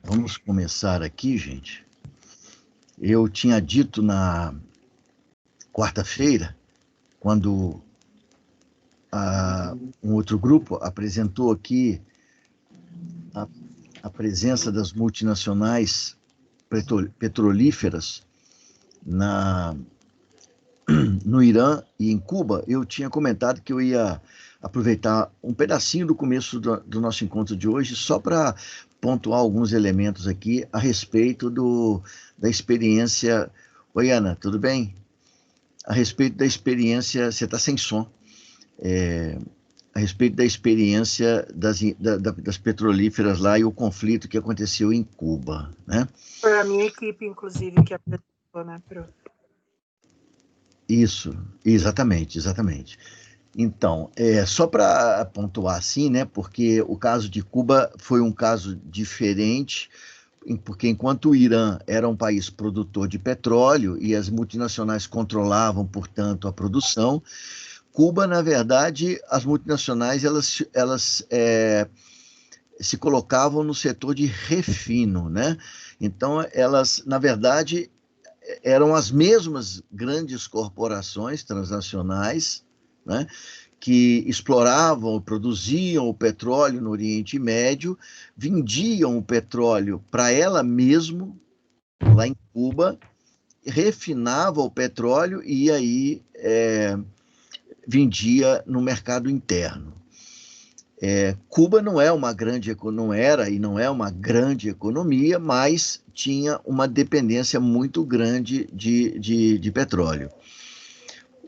Vamos começar aqui, gente. Eu tinha dito na quarta-feira, quando um outro grupo apresentou aqui a presença das multinacionais petrolíferas no Irã e em Cuba, eu tinha comentado que eu ia aproveitar um pedacinho do começo do nosso encontro de hoje só para pontuar alguns elementos aqui a respeito da experiência. Oi, Ana, tudo bem? A respeito da experiência, você está sem som, a respeito da experiência das petrolíferas lá e o conflito que aconteceu em Cuba, né? Foi a minha equipe, inclusive, que apresentou, né, Isso, exatamente. Então, só para pontuar assim, né, porque o caso de Cuba foi um caso diferente, porque enquanto o Irã era um país produtor de petróleo e as multinacionais controlavam, portanto, a produção, Cuba, na verdade, as multinacionais elas se colocavam no setor de refino, né? Então, elas, na verdade, eram as mesmas grandes corporações transnacionais, né, que exploravam, produziam o petróleo no Oriente Médio, vendiam o petróleo para ela mesmo, lá em Cuba, refinava o petróleo e aí vendia no mercado interno. Cuba não era e não é uma grande economia, mas tinha uma dependência muito grande de petróleo.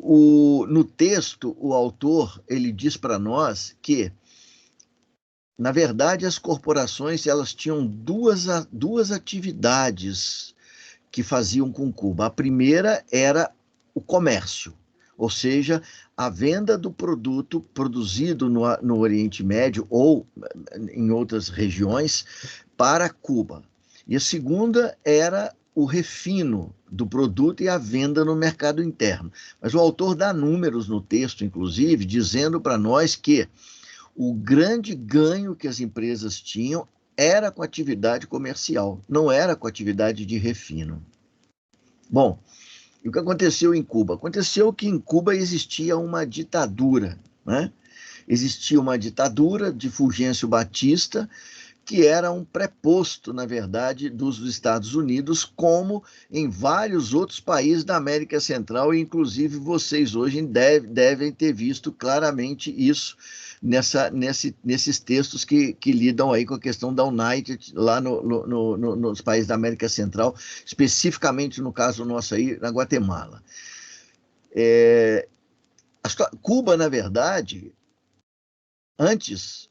No texto, o autor ele diz para nós que, na verdade, as corporações elas tinham duas atividades que faziam com Cuba. A primeira era o comércio, ou seja, a venda do produto produzido no Oriente Médio ou em outras regiões para Cuba. E a segunda era o refino do produto e a venda no mercado interno. Mas o autor dá números no texto, inclusive, dizendo para nós que o grande ganho que as empresas tinham era com a atividade comercial, não era com a atividade de refino. Bom, e o que aconteceu em Cuba? Aconteceu que em Cuba existia uma ditadura, né? Existia uma ditadura de Fulgêncio Batista, que era um preposto, na verdade, dos Estados Unidos, como em vários outros países da América Central, e inclusive vocês hoje devem ter visto claramente isso nesses textos que lidam aí com a questão da United lá nos países da América Central, especificamente no caso nosso aí, na Guatemala. Cuba, na verdade, antes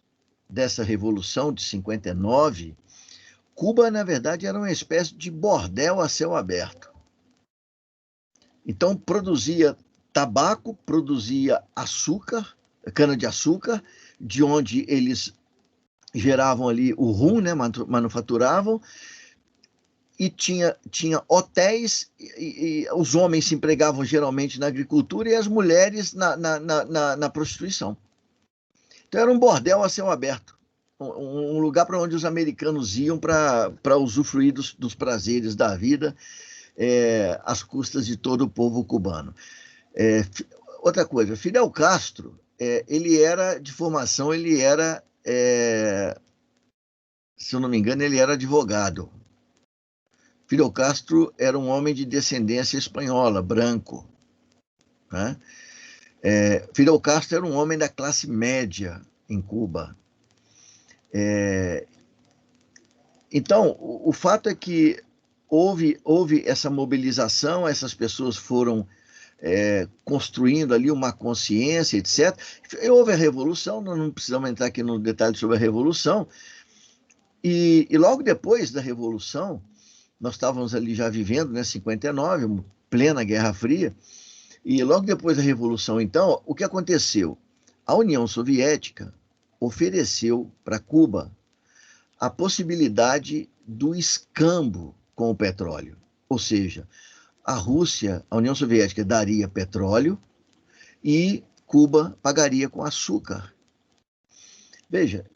dessa Revolução de 59, Cuba, na verdade, era uma espécie de bordel a céu aberto. Então, produzia tabaco, produzia açúcar, cana-de-açúcar, de onde eles geravam ali o rum, né, manufaturavam, e tinha hotéis, e os homens se empregavam geralmente na agricultura e as mulheres na prostituição. Então era um bordel a céu aberto, um lugar para onde os americanos iam para usufruir dos prazeres da vida, às custas de todo o povo cubano. Outra coisa, Fidel Castro, ele era de formação, se eu não me engano, ele era advogado. Fidel Castro era um homem de descendência espanhola, branco, né? Fidel Castro era um homem da classe média em Cuba. Então, o fato é que houve essa mobilização, essas pessoas foram construindo ali uma consciência, etc. E houve a Revolução, nós não precisamos entrar aqui no detalhe sobre a Revolução, e logo depois da Revolução, nós estávamos ali já vivendo, né, 59, plena Guerra Fria, e logo depois da Revolução, então, o que aconteceu? A União Soviética ofereceu para Cuba a possibilidade do escambo com o petróleo. Ou seja, a União Soviética daria petróleo e Cuba pagaria com açúcar. Veja,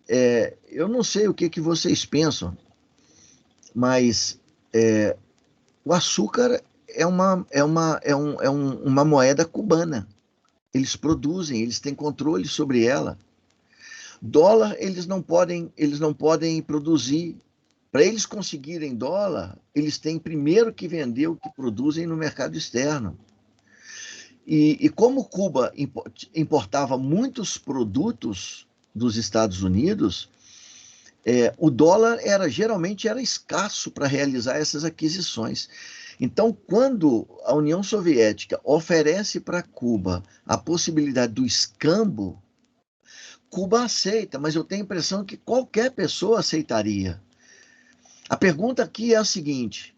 eu não sei o que vocês pensam, mas o açúcar uma moeda cubana. Eles produzem, eles têm controle sobre ela. Dólar, eles não podem produzir. Para eles conseguirem dólar, eles têm primeiro que vender o que produzem no mercado externo. E como Cuba importava muitos produtos dos Estados Unidos, o dólar geralmente era escasso para realizar essas aquisições. Então, quando a União Soviética oferece para Cuba a possibilidade do escambo, Cuba aceita, mas eu tenho a impressão que qualquer pessoa aceitaria. A pergunta aqui é a seguinte: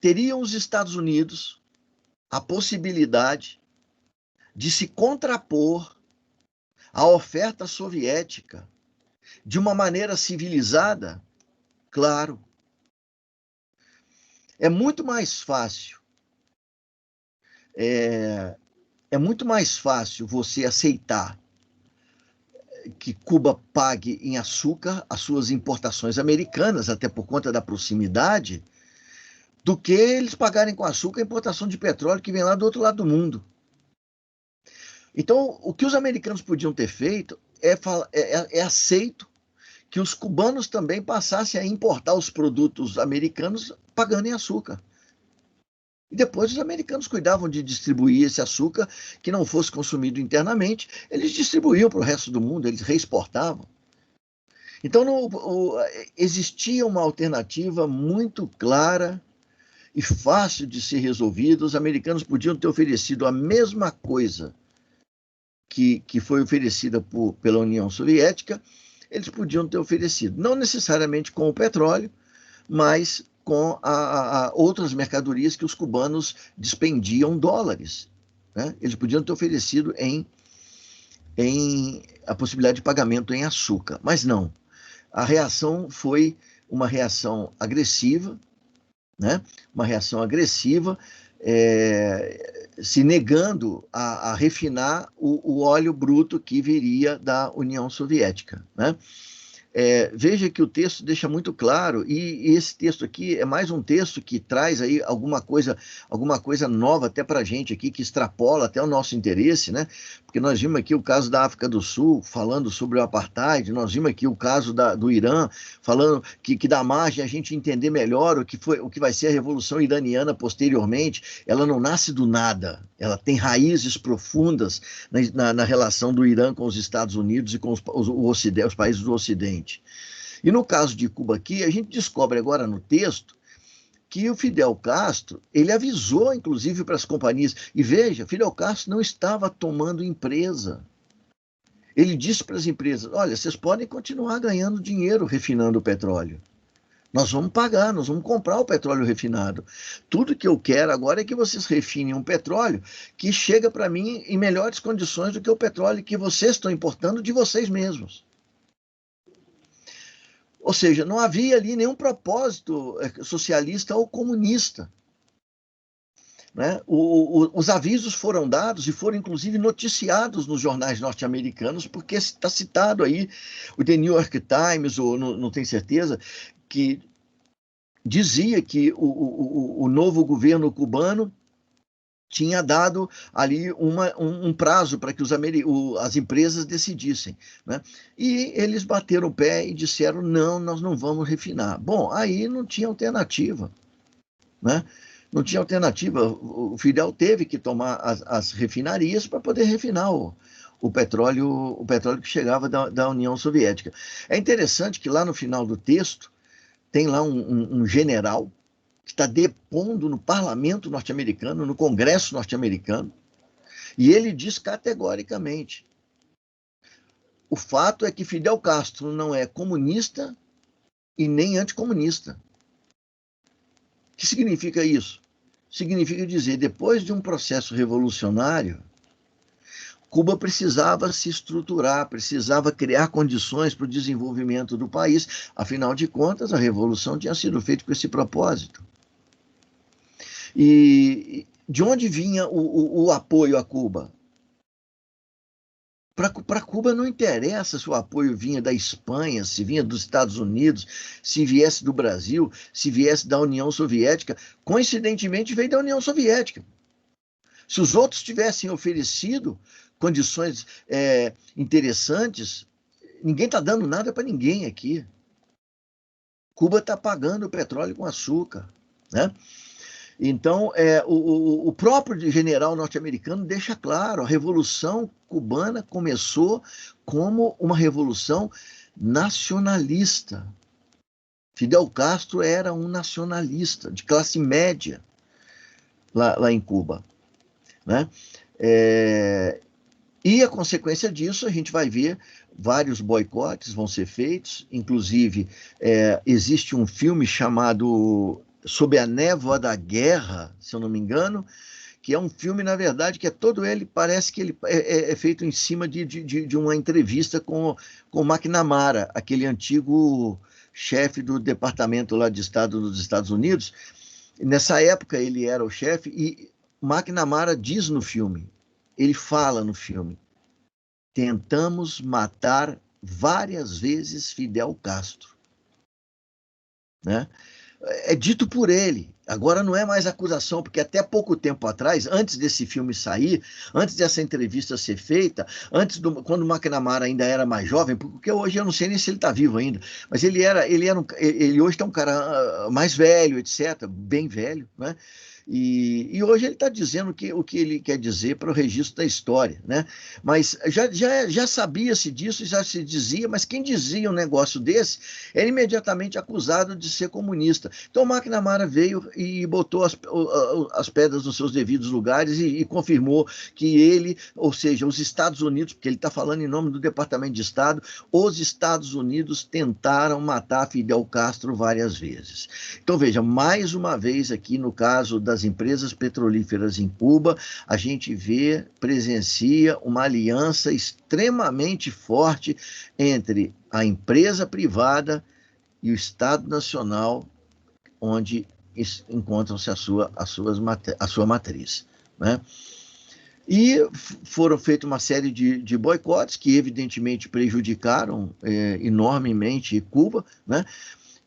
teriam os Estados Unidos a possibilidade de se contrapor à oferta soviética de uma maneira civilizada? Claro. É muito mais fácil. É muito mais fácil você aceitar que Cuba pague em açúcar as suas importações americanas, até por conta da proximidade, do que eles pagarem com açúcar a importação de petróleo que vem lá do outro lado do mundo. Então, o que os americanos podiam ter feito é aceito que os cubanos também passassem a importar os produtos americanos pagando em açúcar. E depois os americanos cuidavam de distribuir esse açúcar que não fosse consumido internamente, eles distribuíam para o resto do mundo, eles reexportavam. Então existia uma alternativa muito clara e fácil de ser resolvida. Os americanos podiam ter oferecido a mesma coisa que foi oferecida pela União Soviética, eles podiam ter oferecido, não necessariamente com o petróleo, mas com outras mercadorias que os cubanos dispendiam dólares. Né? Eles podiam ter oferecido em a possibilidade de pagamento em açúcar, mas não. A reação foi uma reação agressiva, né? Uma reação agressiva, se negando a refinar o óleo bruto que viria da União Soviética. Né? Veja que o texto deixa muito claro, e esse texto aqui é mais um texto que traz aí alguma coisa nova até para a gente aqui, que extrapola até o nosso interesse, né? Porque nós vimos aqui o caso da África do Sul, falando sobre o apartheid, nós vimos aqui o caso do Irã, falando que dá margem a gente entender melhor o que vai ser a Revolução Iraniana posteriormente. Ela não nasce do nada, ela tem raízes profundas na relação do Irã com os Estados Unidos e com os países do Ocidente. E no caso de Cuba aqui, a gente descobre agora no texto que o Fidel Castro, ele avisou inclusive para as companhias, e veja, Fidel Castro não estava tomando empresa. Ele disse para as empresas: olha, vocês podem continuar ganhando dinheiro refinando o petróleo. Nós vamos pagar, nós vamos comprar o petróleo refinado. Tudo que eu quero agora é que vocês refinem um petróleo que chega para mim em melhores condições do que o petróleo que vocês estão importando de vocês mesmos. Ou seja, não havia ali nenhum propósito socialista ou comunista. Né? Os avisos foram dados e foram, inclusive, noticiados nos jornais norte-americanos, porque está citado aí o The New York Times, ou não tenho certeza, que dizia que o novo governo cubano tinha dado ali um prazo para que as empresas decidissem. Né? E eles bateram o pé e disseram: não, nós não vamos refinar. Bom, aí não tinha alternativa. Né? Não tinha alternativa. O Fidel teve que tomar as refinarias para poder refinar o petróleo que chegava da União Soviética. É interessante que lá no final do texto tem lá um general que está depondo no parlamento norte-americano, no Congresso norte-americano, e ele diz categoricamente: o fato é que Fidel Castro não é comunista e nem anticomunista. O que significa isso? Significa dizer, depois de um processo revolucionário, Cuba precisava se estruturar, precisava criar condições para o desenvolvimento do país. Afinal de contas, a revolução tinha sido feita com esse propósito. E de onde vinha o apoio a Cuba? Para Cuba não interessa se o apoio vinha da Espanha, se vinha dos Estados Unidos, se viesse do Brasil, se viesse da União Soviética. Coincidentemente, veio da União Soviética. Se os outros tivessem oferecido condições interessantes, ninguém está dando nada para ninguém aqui. Cuba está pagando o petróleo com açúcar, né? Então, o próprio general norte-americano deixa claro, a Revolução Cubana começou como uma revolução nacionalista. Fidel Castro era um nacionalista de classe média lá em Cuba, né? E a consequência disso, a gente vai ver vários boicotes vão ser feitos, inclusive existe um filme chamado Sob a Névoa da Guerra, se eu não me engano, que é um filme, na verdade, que todo ele, parece que ele é feito em cima de uma entrevista com o McNamara, aquele antigo chefe do departamento lá de Estado dos Estados Unidos. Nessa época ele era o chefe e McNamara diz no filme, ele fala no filme, tentamos matar várias vezes Fidel Castro, né? É dito por ele. Agora não é mais acusação, porque até pouco tempo atrás, antes desse filme sair, antes dessa entrevista ser feita, quando o McNamara ainda era mais jovem, porque hoje eu não sei nem se ele está vivo ainda, mas ele hoje está um cara mais velho, etc., bem velho, né? E hoje ele está dizendo o que ele quer dizer para o registro da história, né? Mas já sabia-se disso, já se dizia, mas quem dizia um negócio desse era imediatamente acusado de ser comunista. Então o McNamara veio e botou as pedras nos seus devidos lugares e confirmou que ele, ou seja, os Estados Unidos, porque ele está falando em nome do Departamento de Estado, os Estados Unidos tentaram matar Fidel Castro várias vezes. Então veja, mais uma vez aqui no caso das empresas petrolíferas em Cuba, a gente presencia uma aliança extremamente forte entre a empresa privada e o Estado Nacional, onde encontram-se a sua matriz, né? E foram feitas uma série de boicotes que evidentemente prejudicaram enormemente Cuba, né?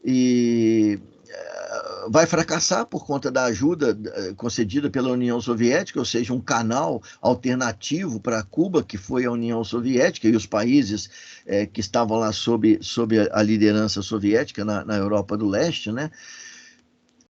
E vai fracassar por conta da ajuda concedida pela União Soviética, ou seja, um canal alternativo para Cuba, que foi a União Soviética e os países que estavam lá sob a liderança soviética na Europa do Leste, né?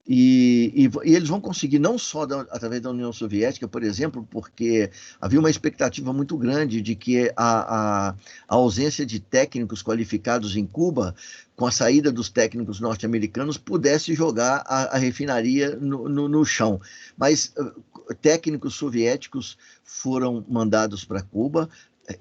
E eles vão conseguir, não só através da União Soviética, por exemplo, porque havia uma expectativa muito grande de que a ausência de técnicos qualificados em Cuba, com a saída dos técnicos norte-americanos, pudesse jogar a refinaria no chão. Mas técnicos soviéticos foram mandados para Cuba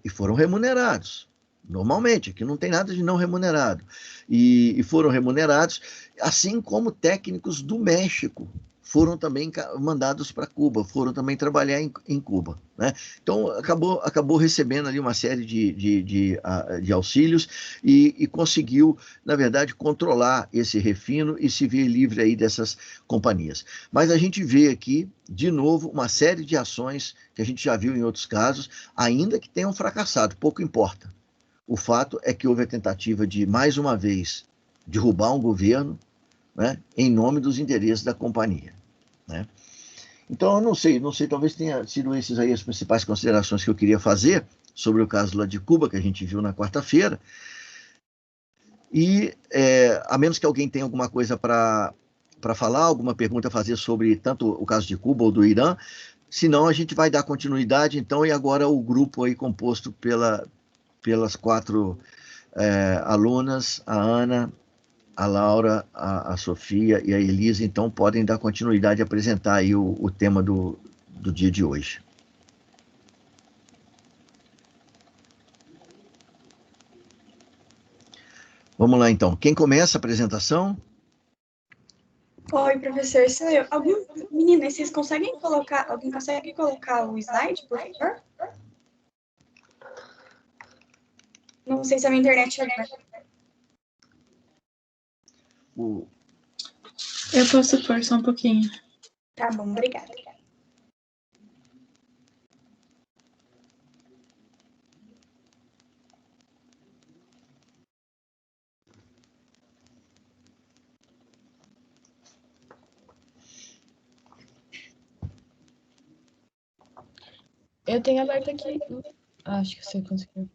e foram remunerados. Normalmente, aqui não tem nada de não remunerado. E foram remunerados, assim como técnicos do México foram também mandados para Cuba, foram também trabalhar em Cuba, né? Então, acabou recebendo ali uma série de auxílios e conseguiu, na verdade, controlar esse refino e se ver livre aí dessas companhias. Mas a gente vê aqui, de novo, uma série de ações que a gente já viu em outros casos, ainda que tenham fracassado, pouco importa. O fato é que houve a tentativa de, mais uma vez, derrubar um governo, né, em nome dos interesses da companhia, né? Então, eu não sei, talvez tenha sido esses aí as principais considerações que eu queria fazer sobre o caso lá de Cuba, que a gente viu na quarta-feira. E, a menos que alguém tenha alguma coisa para falar, alguma pergunta a fazer sobre tanto o caso de Cuba ou do Irã, senão a gente vai dar continuidade, então, e agora o grupo aí composto pelas 4 alunas, a Ana, a Laura, a Sofia e a Elisa, então podem dar continuidade e apresentar aí o tema do dia de hoje. Vamos lá, então. Quem começa a apresentação? Oi, professor, sou eu. Meninas, vocês conseguem colocar... Alguém consegue colocar o slide, por favor? Não sei se a minha internet é... Eu posso pôr só um pouquinho. Tá bom, obrigada. Eu tenho aberto aqui. Acho que você conseguiu.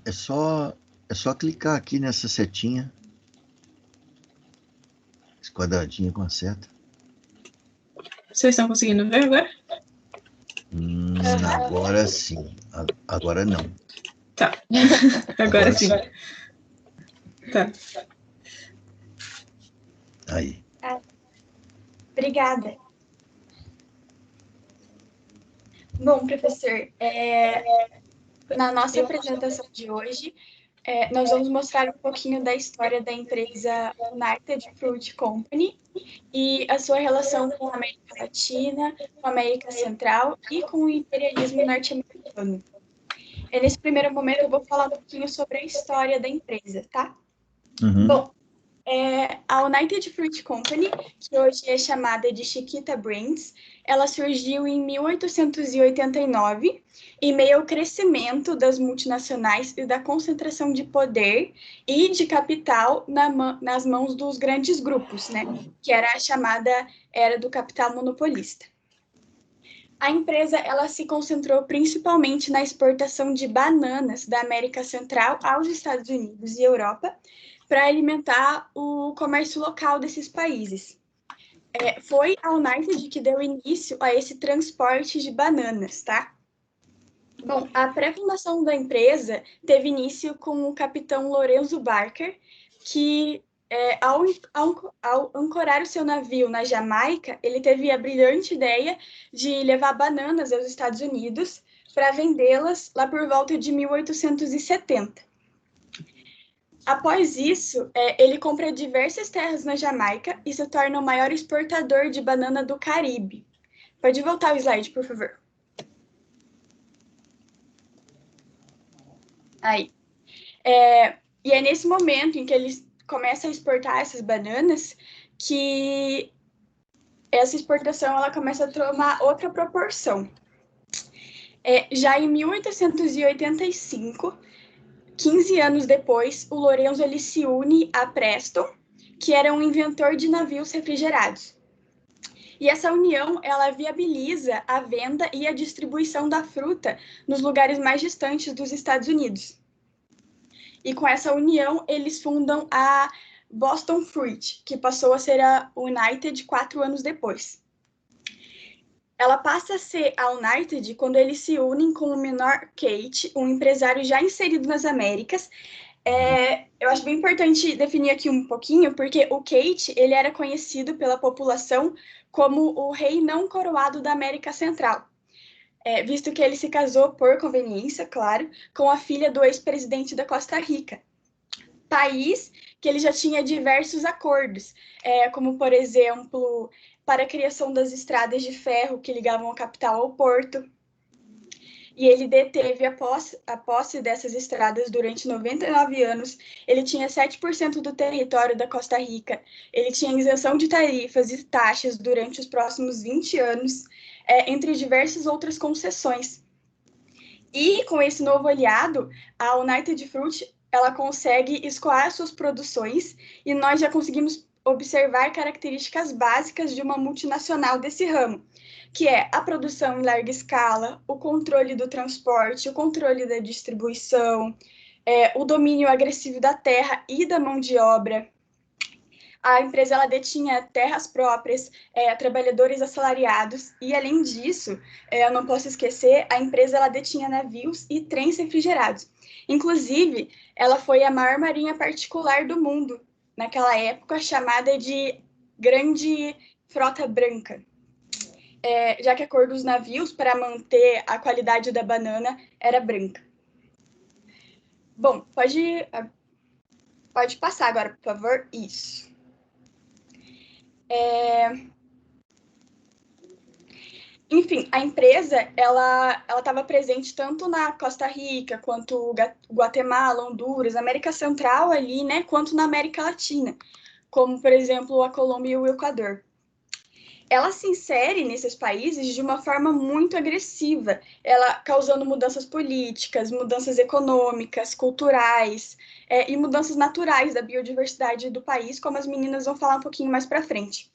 É só clicar aqui nessa setinha. Esse quadradinho com a seta. Vocês estão conseguindo ver agora? Agora sim. Agora não. Tá. Agora sim. Tá. Aí. Obrigada. Bom, professor, na nossa apresentação de hoje, nós vamos mostrar um pouquinho da história da empresa United Fruit Company e a sua relação com a América Latina, com a América Central e com o imperialismo norte-americano. Nesse primeiro momento, eu vou falar um pouquinho sobre a história da empresa, tá? Uhum. Bom, a United Fruit Company, que hoje é chamada de Chiquita Brands, ela surgiu em 1889, em meio ao crescimento das multinacionais e da concentração de poder e de capital nas mãos dos grandes grupos, né? Que era a chamada era do capital monopolista. A empresa ela se concentrou principalmente na exportação de bananas da América Central aos Estados Unidos e Europa, para alimentar o comércio local desses países. Foi a United que deu início a esse transporte de bananas, tá? Bom, a pré-fundação da empresa teve início com o capitão Lorenzo Barker, que ao ancorar o seu navio na Jamaica, ele teve a brilhante ideia de levar bananas aos Estados Unidos para vendê-las lá por volta de 1870. Após isso, ele compra diversas terras na Jamaica e se torna o maior exportador de banana do Caribe. Pode voltar o slide, por favor. Aí. E é nesse momento em que ele começa a exportar essas bananas que essa exportação ela começa a tomar outra proporção. Já em 1885, 15 anos depois, o Lorenzo ele se une a Preston, que era um inventor de navios refrigerados. E essa união, ela viabiliza a venda e a distribuição da fruta nos lugares mais distantes dos Estados Unidos. E com essa união, eles fundam a Boston Fruit, que passou a ser a United 4 anos depois. Ela passa a ser a United quando eles se unem com o menor Kate, um empresário já inserido nas Américas. Eu acho bem importante definir aqui um pouquinho, porque o Kate ele era conhecido pela população como o rei não coroado da América Central, visto que ele se casou por conveniência, claro, com a filha do ex-presidente da Costa Rica, país que ele já tinha diversos acordos, como, por exemplo, para a criação das estradas de ferro que ligavam a capital ao porto. E ele deteve a posse dessas estradas durante 99 anos. Ele tinha 7% do território da Costa Rica. Ele tinha isenção de tarifas e taxas durante os próximos 20 anos, entre diversas outras concessões. E com esse novo aliado, a United Fruit ela consegue escoar suas produções e nós já conseguimos observar características básicas de uma multinacional desse ramo, que é a produção em larga escala, o controle do transporte, o controle da distribuição, o domínio agressivo da terra e da mão de obra. A empresa ela detinha terras próprias, trabalhadores assalariados e, além disso, eu não posso esquecer, a empresa ela detinha navios e trens refrigerados. Inclusive, ela foi a maior marinha particular do mundo, naquela época chamada de Grande Frota Branca, já que a cor dos navios, para manter a qualidade da banana, era branca. Bom, pode passar agora, por favor. Isso. Enfim, a empresa ela estava presente tanto na Costa Rica, quanto Guatemala, Honduras, América Central ali, né, quanto na América Latina, como, por exemplo, a Colômbia e o Equador. Ela se insere nesses países de uma forma muito agressiva, ela causando mudanças políticas, mudanças econômicas, culturais, e mudanças naturais da biodiversidade do país, como as meninas vão falar um pouquinho mais para frente.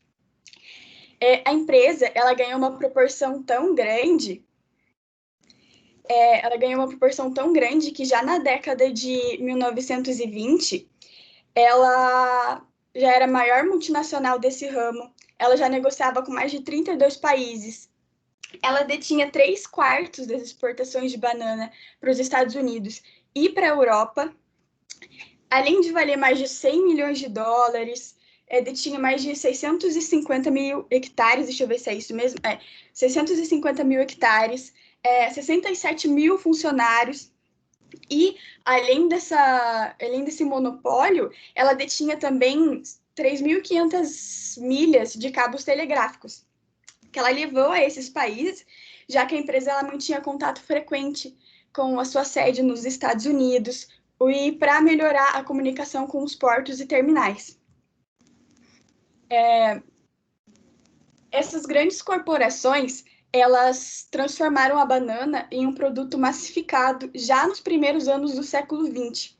A empresa, ela ganhou uma proporção tão grande, que já na década de 1920, ela já era a maior multinacional desse ramo, ela já negociava com mais de 32 países, ela detinha 3/4 das exportações de banana para os Estados Unidos e para a Europa, além de valer mais de 100 milhões de dólares, detinha mais de 650 mil hectares, deixa eu ver se é isso mesmo, 650 mil hectares, 67 mil funcionários, e além desse monopólio, ela detinha também 3.500 milhas de cabos telegráficos, que ela levou a esses países, já que a empresa ela mantinha contato frequente com a sua sede nos Estados Unidos, e para melhorar a comunicação com os portos e terminais. Essas grandes corporações, elas transformaram a banana em um produto massificado já nos primeiros anos do século XX.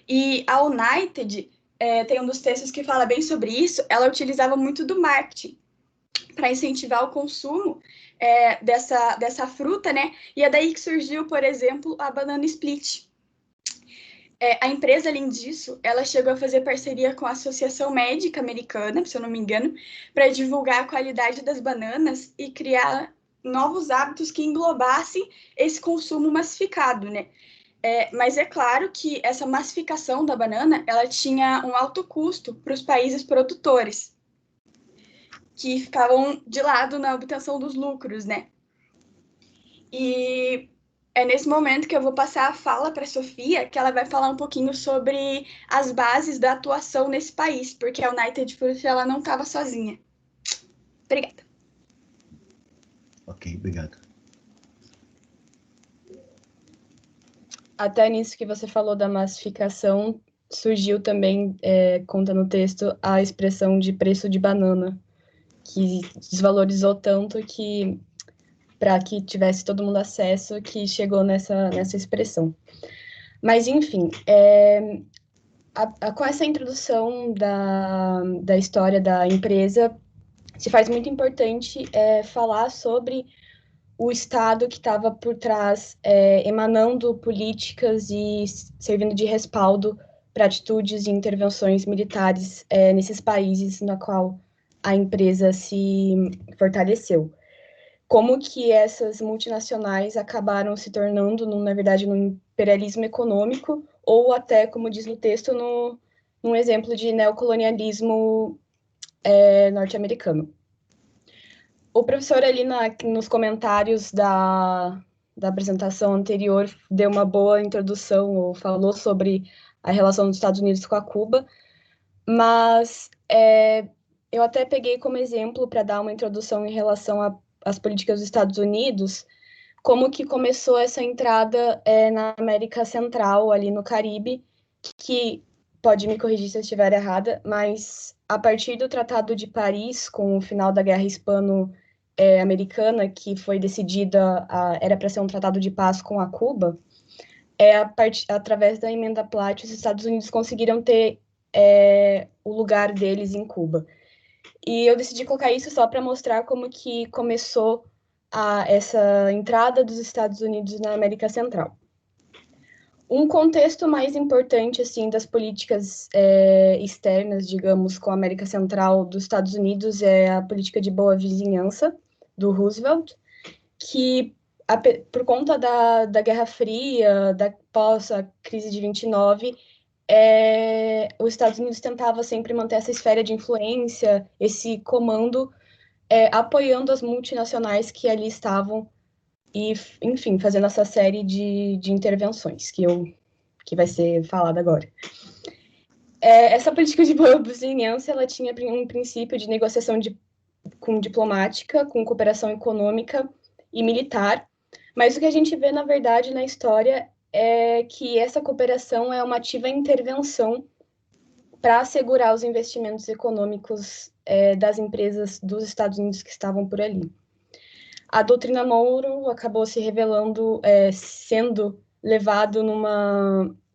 E a United, tem um dos textos que fala bem sobre isso, ela utilizava muito do marketing para incentivar o consumo dessa fruta, né? E é daí que surgiu, por exemplo, a banana split. A empresa, além disso, ela chegou a fazer parceria com a Associação Médica Americana, se eu não me engano, para divulgar a qualidade das bananas e criar novos hábitos que englobassem esse consumo massificado, né? Mas é claro que essa massificação da banana, ela tinha um alto custo para os países produtores, que ficavam de lado na obtenção dos lucros, né? E é nesse momento que eu vou passar a fala para a Sofia, que ela vai falar um pouquinho sobre as bases da atuação nesse país, porque a United Fruit ela não estava sozinha. Obrigada. Ok, obrigado. Até nisso que você falou da massificação, surgiu também, conta no texto, a expressão de preço de banana, que desvalorizou tanto que, para que tivesse todo mundo acesso, que chegou nessa expressão. Mas, enfim, com essa introdução da história da empresa, se faz muito importante falar sobre o Estado que estava por trás, emanando políticas e servindo de respaldo para atitudes e intervenções militares nesses países na qual a empresa se fortaleceu. Como que essas multinacionais acabaram se tornando, na verdade, num imperialismo econômico, ou até, como diz no texto, num exemplo de neocolonialismo norte-americano. O professor ali nos comentários da apresentação anterior deu uma boa introdução, ou falou sobre a relação dos Estados Unidos com a Cuba, mas eu até peguei como exemplo para dar uma introdução em relação às políticas dos Estados Unidos, como que começou essa entrada na América Central, ali no Caribe, que pode me corrigir se eu estiver errada, mas a partir do Tratado de Paris, com o final da Guerra Hispano-Americana, que foi decidida, era para ser um tratado de paz com a Cuba, através da emenda Platt, os Estados Unidos conseguiram ter o lugar deles em Cuba. E eu decidi colocar isso só para mostrar como que começou essa entrada dos Estados Unidos na América Central. Um contexto mais importante, assim, das políticas externas, digamos, com a América Central dos Estados Unidos é a política de boa vizinhança do Roosevelt, que, por conta da Guerra Fria, pós a crise de 29, os Estados Unidos tentava sempre manter essa esfera de influência, esse comando, apoiando as multinacionais que ali estavam e, enfim, fazendo essa série de intervenções que vai ser falada agora. Essa política de boa vizinhança, ela tinha um princípio de negociação com diplomática, com cooperação econômica e militar, mas o que a gente vê, na verdade, na história é que essa cooperação é uma ativa intervenção para assegurar os investimentos econômicos das empresas dos Estados Unidos que estavam por ali. A doutrina Monroe acabou se revelando, sendo levado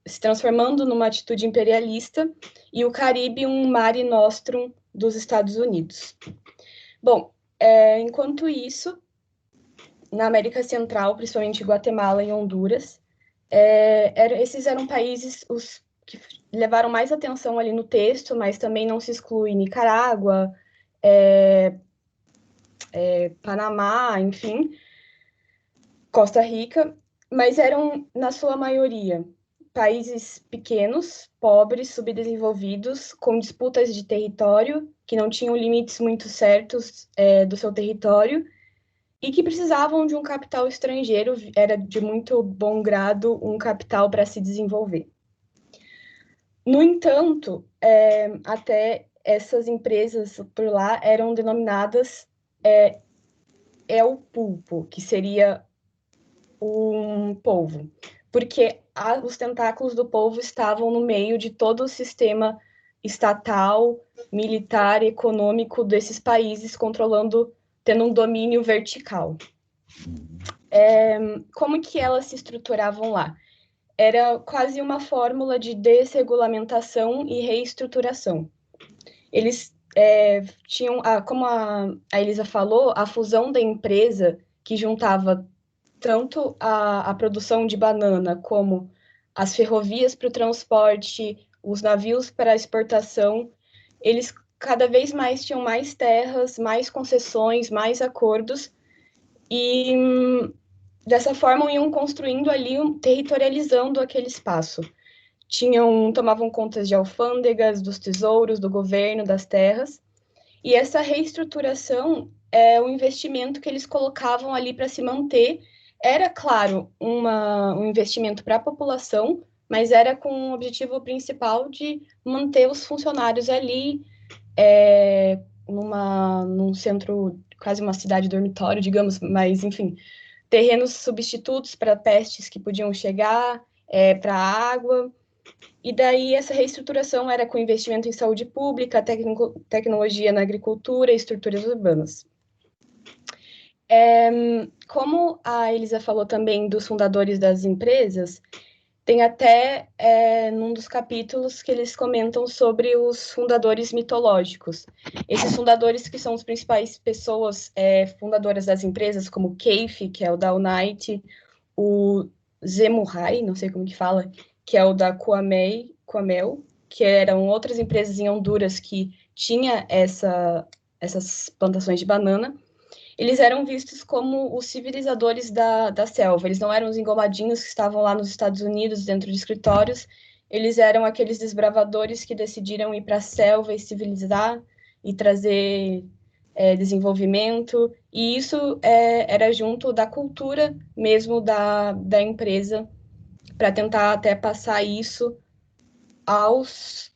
se transformando numa atitude imperialista, e o Caribe um mare nostrum dos Estados Unidos. Bom, Enquanto isso, na América Central, principalmente Guatemala e Honduras, esses eram países os que levaram mais atenção ali no texto, mas também não se exclui Nicarágua, Panamá, enfim, Costa Rica, mas eram, na sua maioria, países pequenos, pobres, subdesenvolvidos, com disputas de território, que não tinham limites muito certos do seu território, e que precisavam de um capital estrangeiro, era de muito bom grado um capital para se desenvolver. No entanto, até essas empresas por lá eram denominadas El Pulpo, que seria um polvo, porque os tentáculos do polvo estavam no meio de todo o sistema estatal, militar, econômico desses países, tendo um domínio vertical. Como que elas se estruturavam lá? Era quase uma fórmula de desregulamentação e reestruturação. Eles tinham, como a Elisa falou, a fusão da empresa que juntava tanto a produção de banana como as ferrovias para o transporte, os navios para a exportação, eles cada vez mais tinham mais terras, mais concessões, mais acordos, e dessa forma iam construindo ali, territorializando aquele espaço. Tomavam contas de alfândegas, dos tesouros, do governo, das terras, e essa reestruturação o investimento que eles colocavam ali para se manter. Era, claro, um investimento para a população, mas era com o objetivo principal de manter os funcionários ali, num centro, quase uma cidade dormitório, digamos, mas, enfim, terrenos substitutos para pestes que podiam chegar, para a água. E daí essa reestruturação era com investimento em saúde pública, tecnologia na agricultura e estruturas urbanas. Como a Elisa falou também dos fundadores das empresas, tem até num dos capítulos que eles comentam sobre os fundadores mitológicos. Esses fundadores que são as principais pessoas fundadoras das empresas, como Keife, que é o da Unite, o Zemurai, não sei como que fala, que é o da Coamel, que eram outras empresas em Honduras que tinha essas plantações de banana. Eles eram vistos como os civilizadores da selva. Eles não eram os engomadinhos que estavam lá nos Estados Unidos, dentro de escritórios. Eles eram aqueles desbravadores que decidiram ir para a selva e civilizar e trazer desenvolvimento. E isso era junto da cultura mesmo da empresa, para tentar até passar isso aos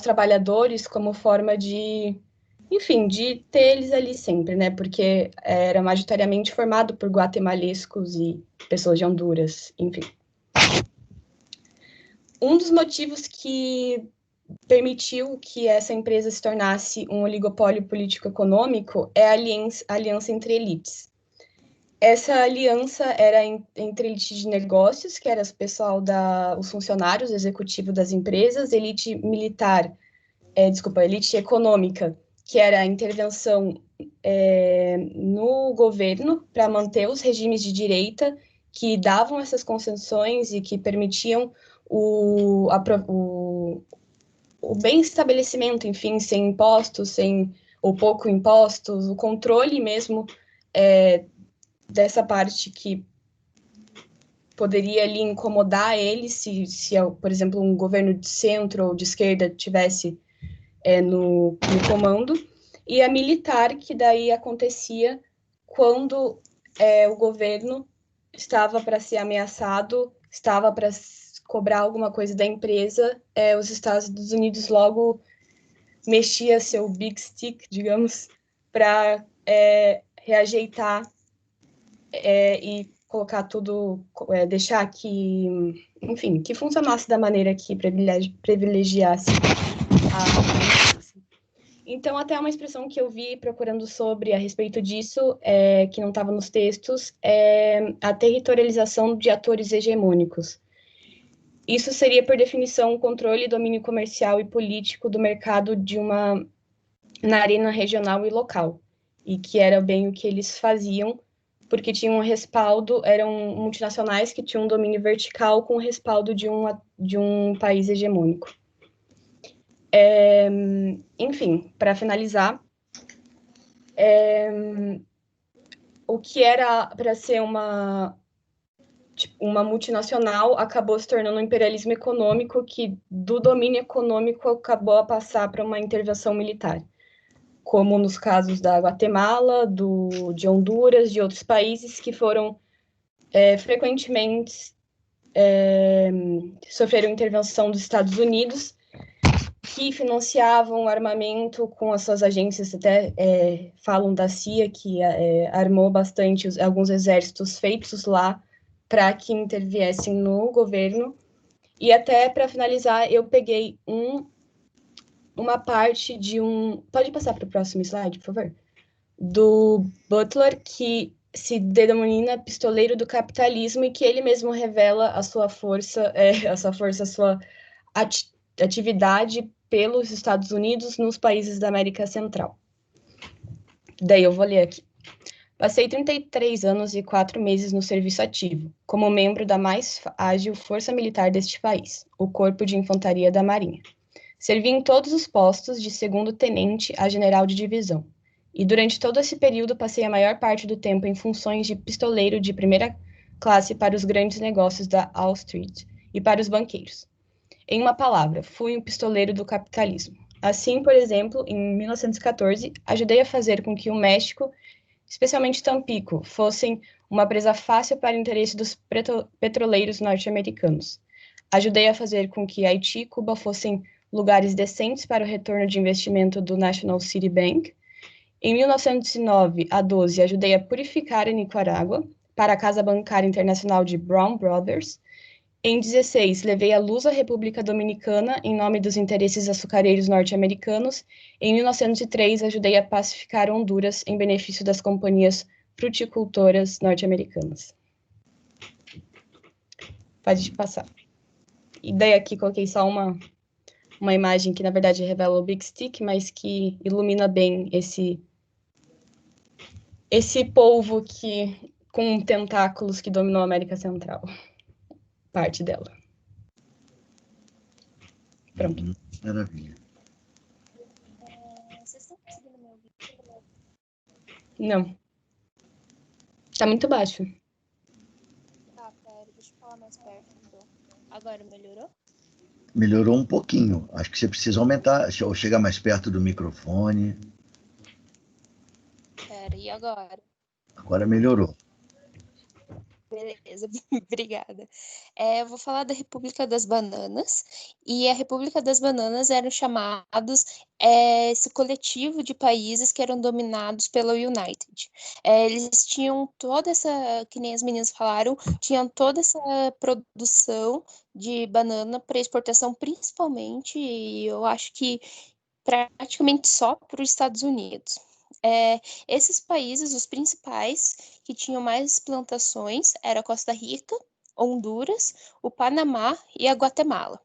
trabalhadores como forma de, enfim, de ter eles ali sempre, né? Porque era majoritariamente formado por guatemalescos e pessoas de Honduras, enfim. Um dos motivos que permitiu que essa empresa se tornasse um oligopólio político-econômico é a aliança entre elites. Essa aliança era entre elite de negócios, que era o pessoal os funcionários, o executivo das empresas, elite militar, elite econômica, que era a intervenção no governo para manter os regimes de direita que davam essas concessões e que permitiam o bem estabelecimento, enfim, sem impostos, ou pouco impostos, o controle mesmo dessa parte que poderia ali incomodar eles se, por exemplo, um governo de centro ou de esquerda tivesse no comando, e a militar, que daí acontecia quando o governo estava para ser ameaçado, estava para cobrar alguma coisa da empresa, os Estados Unidos logo mexia seu big stick, digamos, para reajeitar e colocar tudo, deixar que, enfim, que funcionasse da maneira que privilegiasse a. Então, até uma expressão que eu vi procurando a respeito disso, que não estava nos textos, é a territorialização de atores hegemônicos. Isso seria, por definição, o controle e domínio comercial e político do mercado na arena regional e local. e que era bem o que eles faziam, porque tinham um respaldo, eram multinacionais que tinham um domínio vertical com o respaldo de um país hegemônico. Enfim, para finalizar, o que era para ser uma multinacional acabou se tornando um imperialismo econômico que, do domínio econômico, acabou a passar para uma intervenção militar, como nos casos da Guatemala, de Honduras, de outros países que foram frequentemente sofreram intervenção dos Estados Unidos, que financiavam o armamento com as suas agências, até falam da CIA, que armou bastante alguns exércitos feitos lá para que interviessem no governo. E até para finalizar, eu peguei uma parte de Pode passar para o próximo slide, por favor? Do Butler, que se denomina pistoleiro do capitalismo e que ele mesmo revela a sua força, a sua atividade pelos Estados Unidos nos países da América Central. Daí eu vou ler aqui. Passei 33 anos e 4 meses no serviço ativo, como membro da mais ágil força militar deste país, o Corpo de Infantaria da Marinha. Servi em todos os postos, de segundo tenente a general de divisão, e durante todo esse período passei a maior parte do tempo em funções de pistoleiro de primeira classe para os grandes negócios da Wall Street e para os banqueiros. Em uma palavra, fui um pistoleiro do capitalismo. Assim, por exemplo, em 1914, ajudei a fazer com que o México, especialmente Tampico, fossem uma presa fácil para o interesse dos petroleiros norte-americanos. Ajudei a fazer com que Haiti e Cuba fossem lugares decentes para o retorno de investimento do National City Bank. Em 1909 a 12, ajudei a purificar a Nicarágua para a Casa Bancária Internacional de Brown Brothers. Em 16, levei à luz a República Dominicana em nome dos interesses açucareiros norte-americanos. Em 1903, ajudei a pacificar Honduras em benefício das companhias fruticultoras norte-americanas. Pode passar. E daí aqui coloquei só uma imagem que, na verdade, revela o Big Stick, mas que ilumina bem esse polvo com tentáculos que dominou a América Central. Parte dela. Pronto. Maravilha. Vocês estão conseguindo me ouvir? Não. Tá muito baixo. Tá, pera, deixa eu falar mais perto, então. Agora melhorou? Melhorou um pouquinho. Acho que você precisa aumentar, ou chegar mais perto do microfone. Pera, e agora? Agora melhorou. Beleza, obrigada. Eu vou falar da República das Bananas, e a República das Bananas eram chamados esse coletivo de países que eram dominados pela United. Eles tinham toda essa, que nem as meninas falaram, tinham toda essa produção de banana para exportação, principalmente, e eu acho que praticamente só para os Estados Unidos. Esses países, os principais que tinham mais plantações, era a Costa Rica, Honduras, o Panamá e a Guatemala.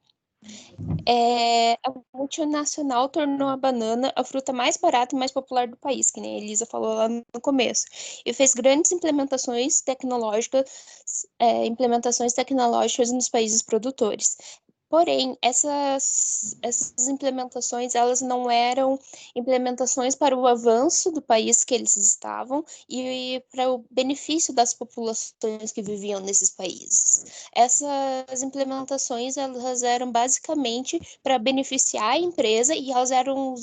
A multinacional tornou a banana a fruta mais barata e mais popular do país, que nem a Elisa falou lá no começo, e fez grandes implementações tecnológicas nos países produtores. Porém, essas implementações, elas não eram implementações para o avanço do país que eles estavam e para o benefício das populações que viviam nesses países. Essas implementações, elas eram basicamente para beneficiar a empresa e elas eram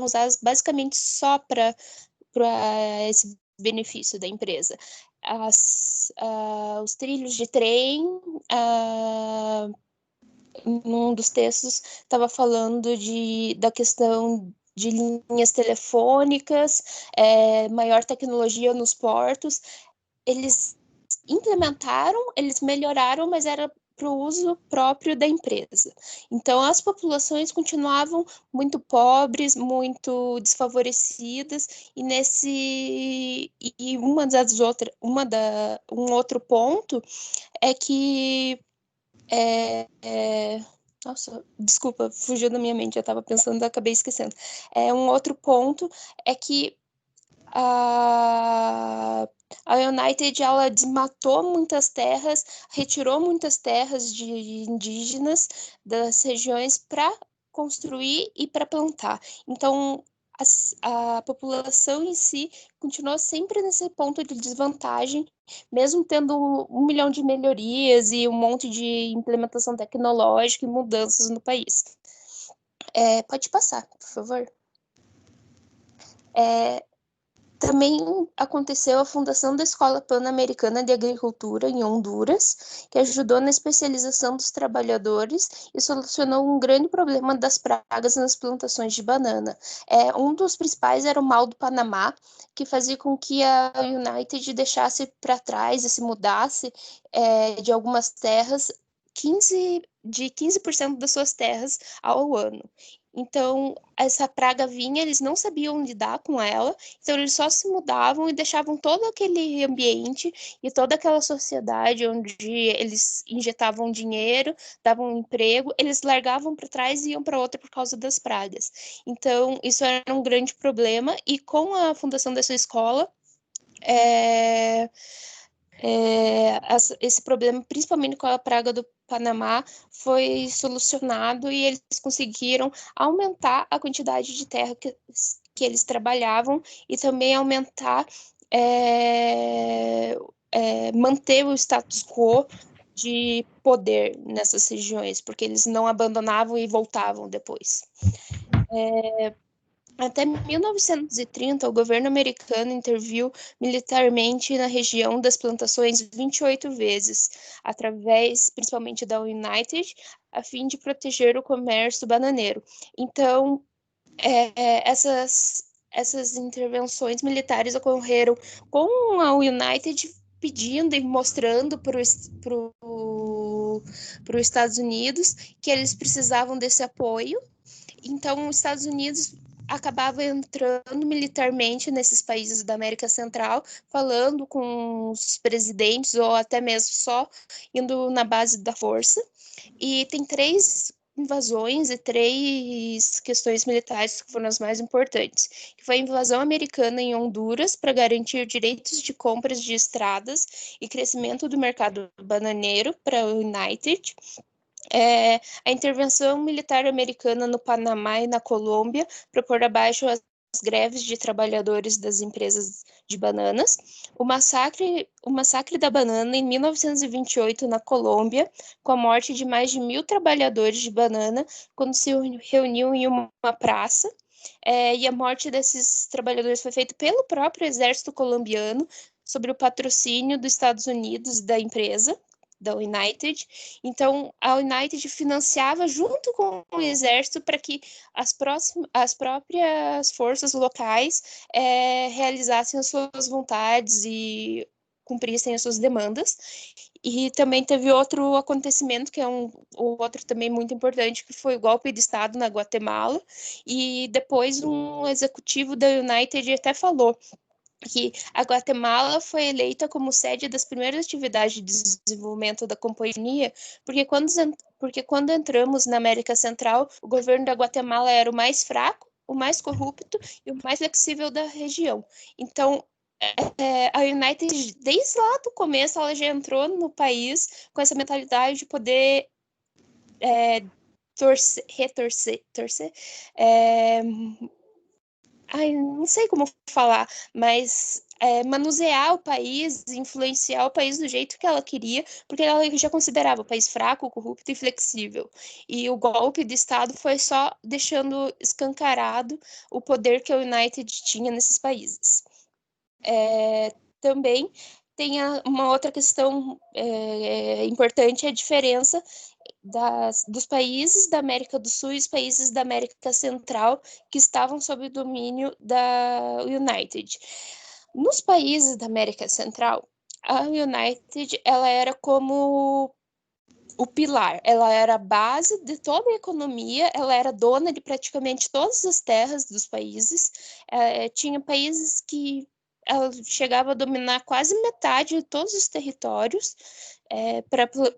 usadas basicamente só para esse benefício da empresa. Os trilhos de trem, num dos textos estava falando da questão de linhas telefônicas, maior tecnologia nos portos. Eles implementaram, eles melhoraram, mas era para o uso próprio da empresa. Então, as populações continuavam muito pobres, muito desfavorecidas, e um outro ponto é que nossa, desculpa, fugiu da minha mente, eu estava pensando, acabei esquecendo. Um outro ponto é que a United ela desmatou muitas terras, retirou muitas terras de indígenas das regiões para construir e para plantar. Então, a população em si continuou sempre nesse ponto de desvantagem, mesmo tendo 1 milhão de melhorias e um monte de implementação tecnológica e mudanças no país. Pode passar, por favor. Também aconteceu a fundação da Escola Pan-Americana de Agricultura em Honduras, que ajudou na especialização dos trabalhadores e solucionou um grande problema das pragas nas plantações de banana. Um dos principais era o mal do Panamá, que fazia com que a United deixasse para trás e se mudasse de algumas terras, 15% das suas terras ao ano. Então, essa praga vinha, eles não sabiam lidar com ela, então eles só se mudavam e deixavam todo aquele ambiente e toda aquela sociedade onde eles injetavam dinheiro, davam emprego, eles largavam para trás e iam para outra por causa das pragas. Então, isso era um grande problema, e com a fundação dessa escola, esse problema, principalmente com a praga do Panamá, foi solucionado e eles conseguiram aumentar a quantidade de terra que eles trabalhavam e também aumentar, manter o status quo de poder nessas regiões, porque eles não abandonavam e voltavam depois. Até 1930, o governo americano interviu militarmente na região das plantações 28 vezes, através principalmente da United, a fim de proteger o comércio bananeiro. Então, essas intervenções militares ocorreram com a United pedindo e mostrando para os Estados Unidos que eles precisavam desse apoio. Então, os Estados Unidos acabava entrando militarmente nesses países da América Central, falando com os presidentes ou até mesmo só indo na base da força. E tem 3 invasões e 3 questões militares que foram as mais importantes, que foi a invasão americana em Honduras para garantir direitos de compras de estradas e crescimento do mercado bananeiro para a United. A intervenção militar americana no Panamá e na Colômbia para pôr abaixo as greves de trabalhadores das empresas de bananas, o massacre da banana em 1928 na Colômbia, com a morte de mais de 1.000 trabalhadores de banana quando se reuniam em uma praça, e a morte desses trabalhadores foi feita pelo próprio exército colombiano, sob o patrocínio dos Estados Unidos da empresa, da United. Então, a United financiava junto com o exército para que as próprias forças locais realizassem as suas vontades e cumprissem as suas demandas. E também teve outro acontecimento, que é outro também muito importante, que foi o golpe de Estado na Guatemala, e depois um executivo da United até falou que a Guatemala foi eleita como sede das primeiras atividades de desenvolvimento da companhia, porque quando entramos na América Central, o governo da Guatemala era o mais fraco, o mais corrupto e o mais flexível da região. Então, a United, desde lá do começo, ela já entrou no país com essa mentalidade de poder torcer, não sei como falar, mas manusear o país, influenciar o país do jeito que ela queria, porque ela já considerava o país fraco, corrupto e flexível. E o golpe de Estado foi só deixando escancarado o poder que a United tinha nesses países. Também tem uma outra questão importante, a diferença dos países da América do Sul e os países da América Central que estavam sob o domínio da United. Nos países da América Central, a United ela era como o pilar, ela era a base de toda a economia, ela era dona de praticamente todas as terras dos países, tinha países que ela chegava a dominar quase metade de todos os territórios,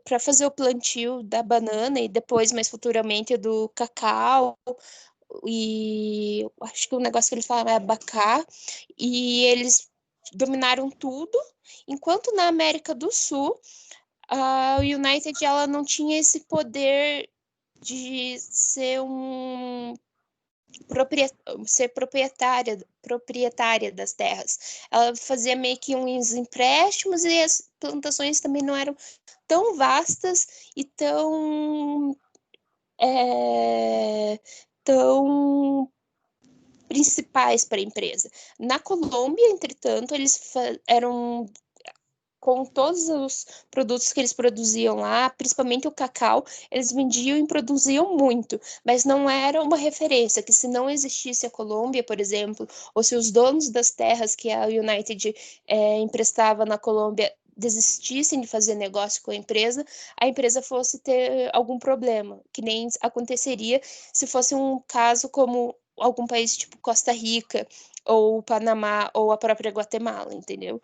para fazer o plantio da banana e depois, mais futuramente, do cacau, e acho que o negócio que ele fala é abacá, e eles dominaram tudo, enquanto na América do Sul, a United ela não tinha esse poder de ser ser proprietária das terras. Ela fazia meio que uns empréstimos e as plantações também não eram tão vastas e tão principais para a empresa. Na Colômbia, entretanto, eles eram com todos os produtos que eles produziam lá, principalmente o cacau, eles vendiam e produziam muito, mas não era uma referência, que se não existisse a Colômbia, por exemplo, ou se os donos das terras que a United emprestava na Colômbia desistissem de fazer negócio com a empresa fosse ter algum problema, que nem aconteceria se fosse um caso como algum país tipo Costa Rica, ou Panamá, ou a própria Guatemala, entendeu?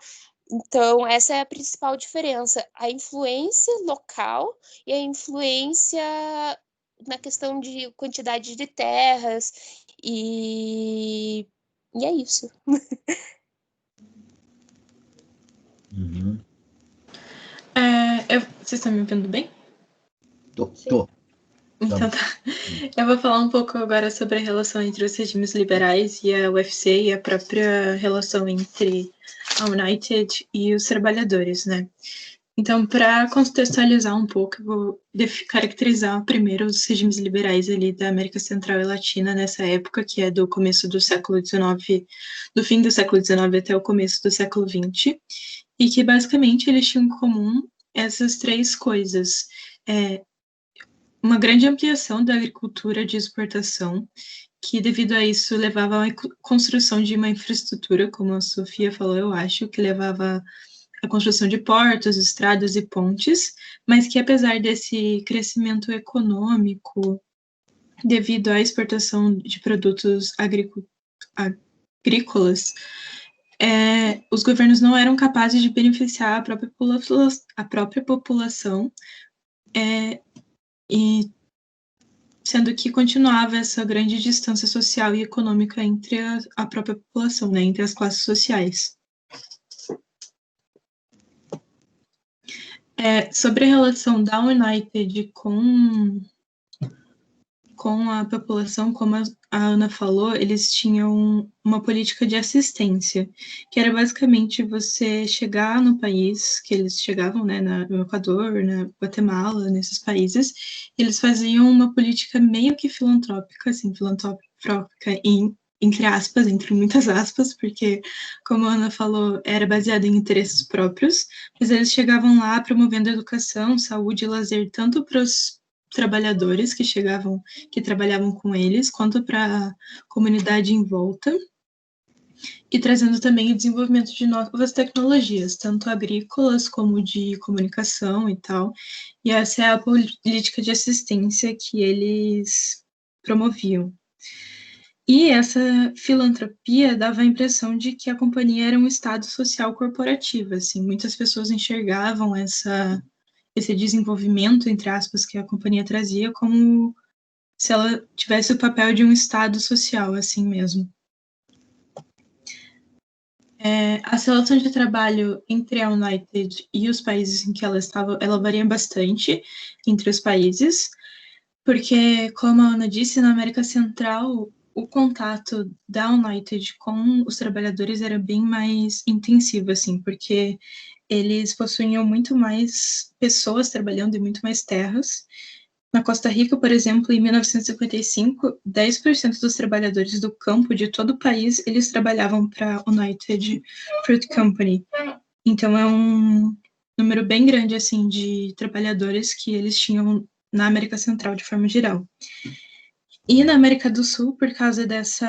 Então, essa é a principal diferença, a influência local e a influência na questão de quantidade de terras, e é isso. Uhum. Vocês estão me ouvindo bem? Tô. Então tá. Eu vou falar um pouco agora sobre a relação entre os regimes liberais e a UFC e a própria relação entre a United e os trabalhadores, né? Então, para contextualizar um pouco, eu vou caracterizar primeiro os regimes liberais ali da América Central e Latina nessa época, que é do começo do século XIX, do fim do século XIX até o começo do século XX, e que basicamente eles tinham em comum essas três coisas. Uma grande ampliação da agricultura de exportação, que devido a isso levava à construção de uma infraestrutura, como a Sofia falou, eu acho, que levava à construção de portos, estradas e pontes, mas que apesar desse crescimento econômico, devido à exportação de produtos agrícolas, os governos não eram capazes de beneficiar a própria população, e sendo que continuava essa grande distância social e econômica entre a própria população, né, entre as classes sociais. Sobre a relação da United com a população, como a Ana falou, eles tinham uma política de assistência, que era basicamente você chegar no país, que eles chegavam, né, no Equador, na Guatemala, nesses países, eles faziam uma política meio que filantrópica, assim, entre aspas, entre muitas aspas, porque, como a Ana falou, era baseada em interesses próprios, mas eles chegavam lá promovendo educação, saúde e lazer, tanto para os trabalhadores que trabalhavam com eles, quanto para a comunidade em volta, e trazendo também o desenvolvimento de novas tecnologias, tanto agrícolas como de comunicação e tal, e essa é a política de assistência que eles promoviam. E essa filantropia dava a impressão de que a companhia era um estado social corporativo, assim, muitas pessoas enxergavam esse desenvolvimento, entre aspas, que a companhia trazia, como se ela tivesse o papel de um estado social, assim mesmo. As relações de trabalho entre a United e os países em que ela estava, ela varia bastante entre os países, porque, como a Ana disse, na América Central, o contato da United com os trabalhadores era bem mais intensivo, assim, porque eles possuíam muito mais pessoas trabalhando e muito mais terras. Na Costa Rica, por exemplo, em 1955, 10% dos trabalhadores do campo de todo o país, eles trabalhavam para a United Fruit Company. Então, é um número bem grande, assim, de trabalhadores que eles tinham na América Central, de forma geral. E na América do Sul, por causa desse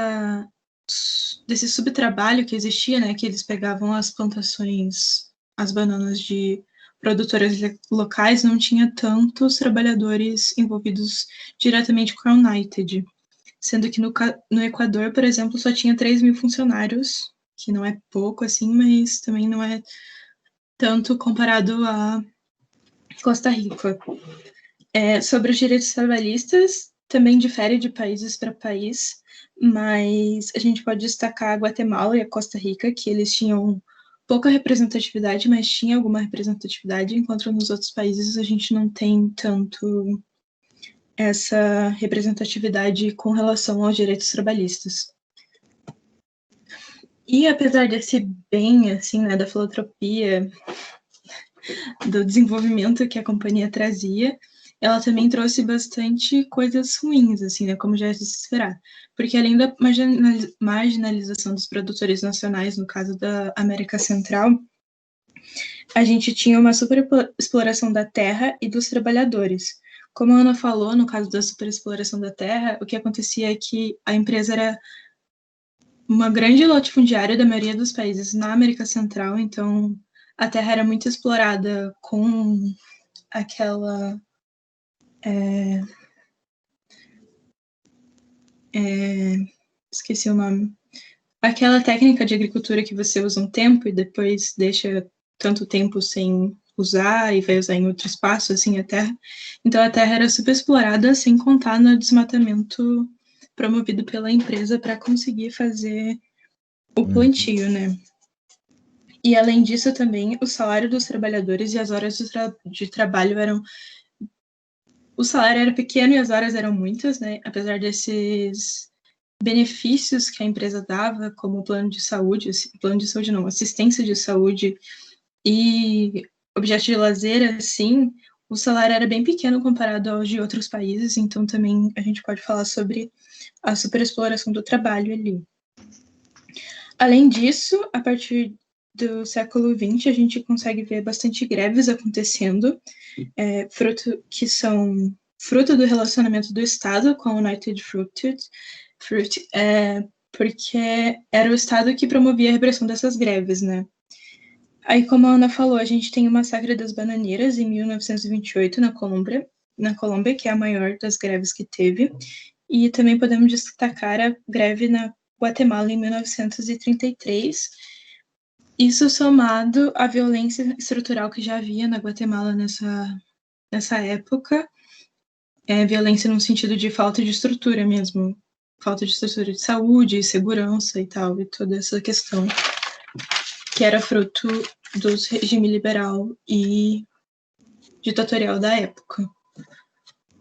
subtrabalho que existia, né, que eles pegavam as plantações, as bananas de produtoras locais, não tinha tantos trabalhadores envolvidos diretamente com a United, sendo que no Equador, por exemplo, só tinha 3.000 funcionários, que não é pouco, assim, mas também não é tanto comparado a Costa Rica. Sobre os direitos trabalhistas, também difere de países para país, mas a gente pode destacar a Guatemala e a Costa Rica, que eles tinham pouca representatividade, mas tinha alguma representatividade, enquanto nos outros países a gente não tem tanto essa representatividade com relação aos direitos trabalhistas. E apesar desse bem, assim, né, da filantropia, do desenvolvimento que a companhia trazia, ela também trouxe bastante coisas ruins, assim, né, como já é de se esperar. Porque além da marginalização dos produtores nacionais, no caso da América Central, a gente tinha uma superexploração da terra e dos trabalhadores. Como a Ana falou, no caso da superexploração da terra, o que acontecia é que a empresa era uma grande latifundiária da maioria dos países na América Central, então a terra era muito explorada com aquela esqueci o nome. Aquela técnica de agricultura que você usa um tempo e depois deixa tanto tempo sem usar e vai usar em outro espaço, assim, a terra. Então a terra era super explorada, sem contar no desmatamento promovido pela empresa para conseguir fazer o plantio, né? E além disso também, o salário dos trabalhadores e as horas de trabalho eram... O salário era pequeno e as horas eram muitas, né? Apesar desses benefícios que a empresa dava, como plano de saúde não, assistência de saúde e objeto de lazer, assim, o salário era bem pequeno comparado aos de outros países, então também a gente pode falar sobre a superexploração do trabalho ali. Além disso, a partir do século XX, a gente consegue ver bastante greves acontecendo, fruto do relacionamento do Estado com a United Fruit, porque era o Estado que promovia a repressão dessas greves, né? Aí, como a Ana falou, a gente tem o massacre das bananeiras em 1928 na Colômbia, que é a maior das greves que teve, e também podemos destacar a greve na Guatemala em 1933, isso somado à violência estrutural que já havia na Guatemala nessa época, violência no sentido de falta de estrutura mesmo, falta de estrutura de saúde, segurança e tal, e toda essa questão que era fruto do regime liberal e ditatorial da época.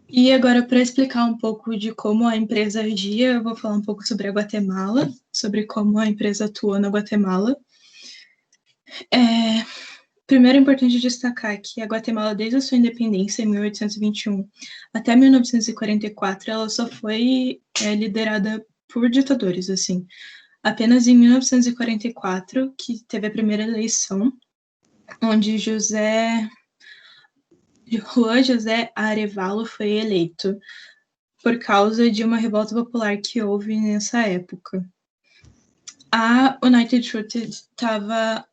E agora, para explicar um pouco de como a empresa agia, eu vou falar um pouco sobre a Guatemala, sobre como a empresa atuou na Guatemala. Primeiro é importante destacar que a Guatemala, desde a sua independência, em 1821, até 1944, ela só foi liderada por ditadores, assim. Apenas em 1944, que teve a primeira eleição, onde Juan José Arevalo foi eleito, por causa de uma revolta popular que houve nessa época. A United Fruit estava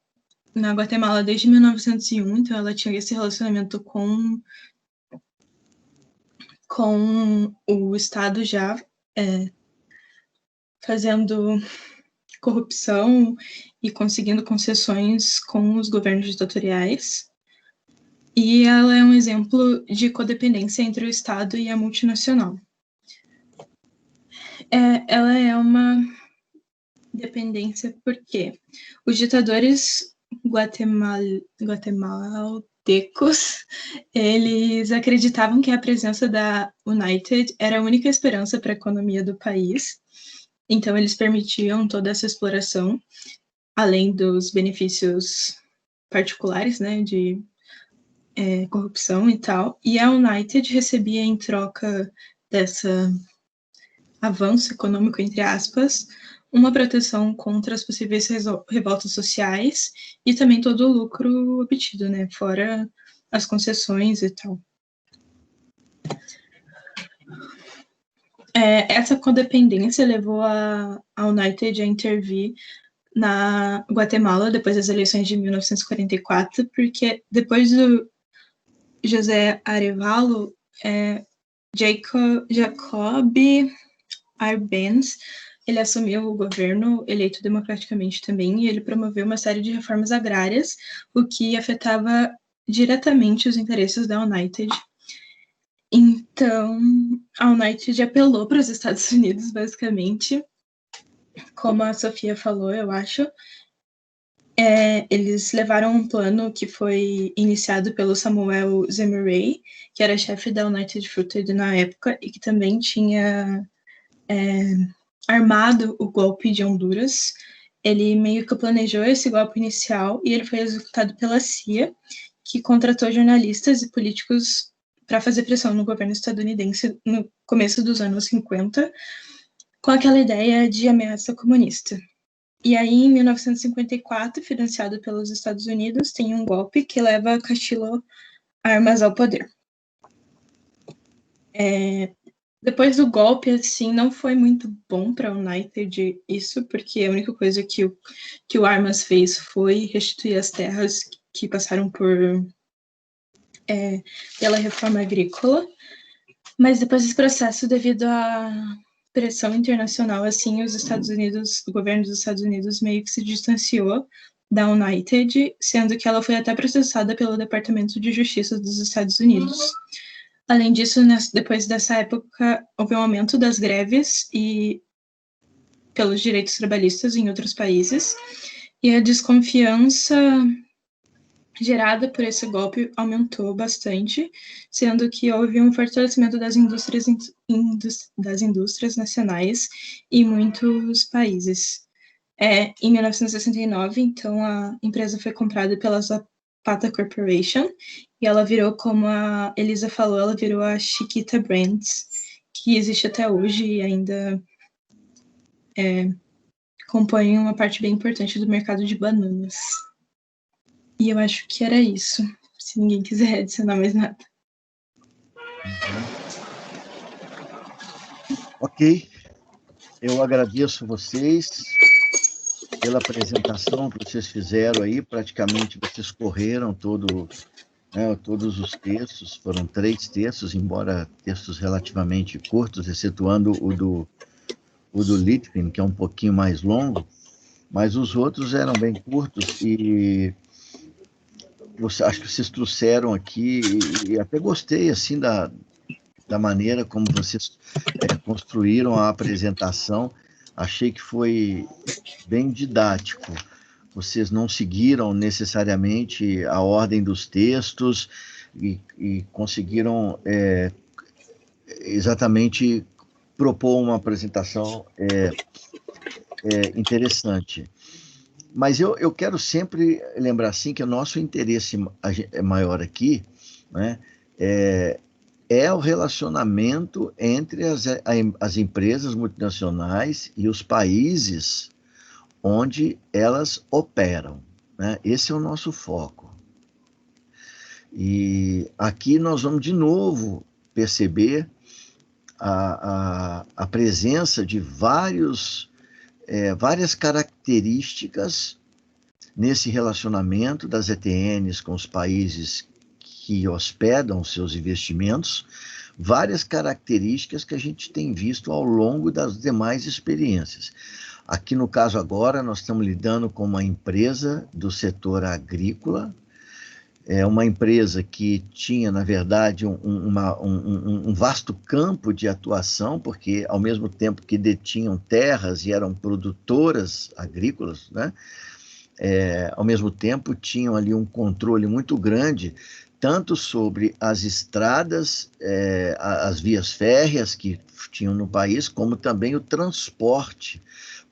na Guatemala desde 1901, então ela tinha esse relacionamento com o Estado já fazendo corrupção e conseguindo concessões com os governos ditatoriais. E ela é um exemplo de codependência entre o Estado e a multinacional. Ela é uma dependência porque os ditadores guatemaltecos, eles acreditavam que a presença da United era a única esperança para a economia do país, então eles permitiam toda essa exploração, além dos benefícios particulares, né, de corrupção e tal, e a United recebia em troca dessa avanço econômico, entre aspas, uma proteção contra as possíveis revoltas sociais e também todo o lucro obtido, né, fora as concessões e tal. Essa codependência levou a United a intervir na Guatemala depois das eleições de 1944, porque depois do José Arevalo, Jacob Arbenz, ele assumiu o governo, eleito democraticamente também, e ele promoveu uma série de reformas agrárias, o que afetava diretamente os interesses da United. Então, a United apelou para os Estados Unidos, basicamente, como a Sofia falou, eu acho. Eles levaram um plano que foi iniciado pelo Samuel Zemurray, que era chefe da United Fruit Trade na época e que também tinha armado o golpe de Honduras. Ele meio que planejou esse golpe inicial e ele foi executado pela CIA, que contratou jornalistas e políticos para fazer pressão no governo estadunidense no começo dos anos 50, com aquela ideia de ameaça comunista. E aí, em 1954, financiado pelos Estados Unidos, tem um golpe que leva Castillo Armas ao poder. Depois do golpe, assim, não foi muito bom para a United isso, porque a única coisa que o Armas fez foi restituir as terras que passaram pela reforma agrícola. Mas depois desse processo, devido à pressão internacional, assim, o governo dos Estados Unidos meio que se distanciou da United, sendo que ela foi até processada pelo Departamento de Justiça dos Estados Unidos. Além disso, depois dessa época, houve um aumento das greves e pelos direitos trabalhistas em outros países, e a desconfiança gerada por esse golpe aumentou bastante, sendo que houve um fortalecimento das indústrias nacionais em muitos países. Em 1969, então, a empresa foi comprada pela Zapata Corporation, e ela virou, como a Elisa falou, ela virou a Chiquita Brands, que existe até hoje e ainda compõe uma parte bem importante do mercado de bananas. E eu acho que era isso, se ninguém quiser adicionar mais nada. Ok, eu agradeço vocês pela apresentação que vocês fizeram aí, praticamente vocês correram todos os textos, foram 3 textos, embora textos relativamente curtos, excetuando o do Litvin, que é um pouquinho mais longo, mas os outros eram bem curtos e acho que vocês trouxeram aqui, e até gostei assim da maneira como vocês construíram a apresentação, achei que foi bem didático. Vocês não seguiram necessariamente a ordem dos textos e conseguiram exatamente propor uma apresentação interessante. Mas eu quero sempre lembrar assim que o nosso interesse maior aqui, né, é o relacionamento entre as empresas multinacionais e os países onde elas operam, né? Esse é o nosso foco. E aqui nós vamos de novo perceber a presença de várias características nesse relacionamento das ETNs com os países que hospedam seus investimentos, várias características que a gente tem visto ao longo das demais experiências. Aqui no caso agora, nós estamos lidando com uma empresa do setor agrícola, uma empresa que tinha, na verdade, um vasto campo de atuação, porque ao mesmo tempo que detinham terras e eram produtoras agrícolas, né, ao mesmo tempo tinham ali um controle muito grande, tanto sobre as estradas, as vias férreas que tinham no país, como também o transporte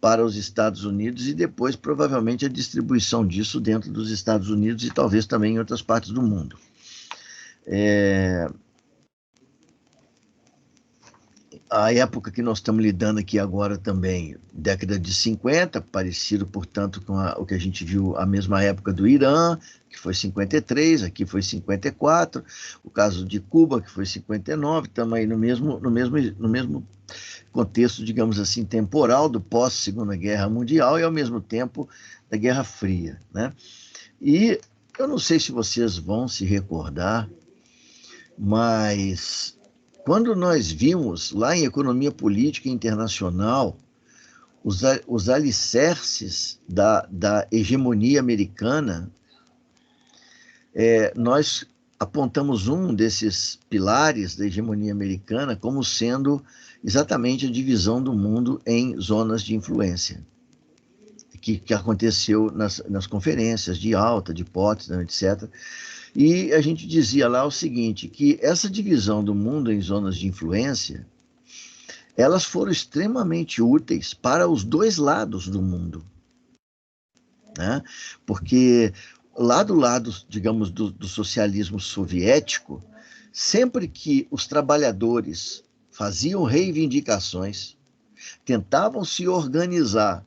para os Estados Unidos e depois, provavelmente, a distribuição disso dentro dos Estados Unidos e talvez também em outras partes do mundo. A época que nós estamos lidando aqui agora também, década de 50, parecido, portanto, com o que a gente viu a mesma época do Irã, que foi 53, aqui foi 54, o caso de Cuba, que foi 59, estamos aí no mesmo contexto, digamos assim, temporal do pós-Segunda Guerra Mundial e, ao mesmo tempo, da Guerra Fria, né? E eu não sei se vocês vão se recordar, mas quando nós vimos lá em Economia Política Internacional os alicerces da hegemonia americana, nós apontamos um desses pilares da hegemonia americana como sendo exatamente a divisão do mundo em zonas de influência, que aconteceu nas conferências de Yalta, de Potsdam, etc. E a gente dizia lá o seguinte, que essa divisão do mundo em zonas de influência, elas foram extremamente úteis para os dois lados do mundo, né? Porque lá do lado, digamos, do socialismo soviético, sempre que os trabalhadores faziam reivindicações, tentavam se organizar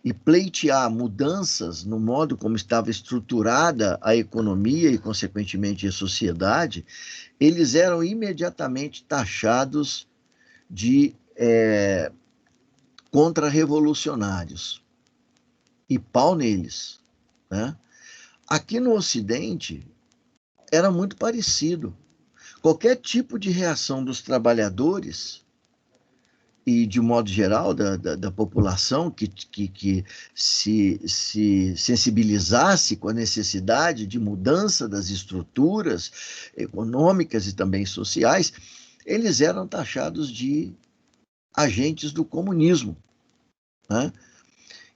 e pleitear mudanças no modo como estava estruturada a economia e, consequentemente, a sociedade, eles eram imediatamente taxados de contra-revolucionários. E pau neles, né? Aqui no Ocidente, era muito parecido. Qualquer tipo de reação dos trabalhadores e, de modo geral, da população que se sensibilizasse com a necessidade de mudança das estruturas econômicas e também sociais, eles eram taxados de agentes do comunismo, né?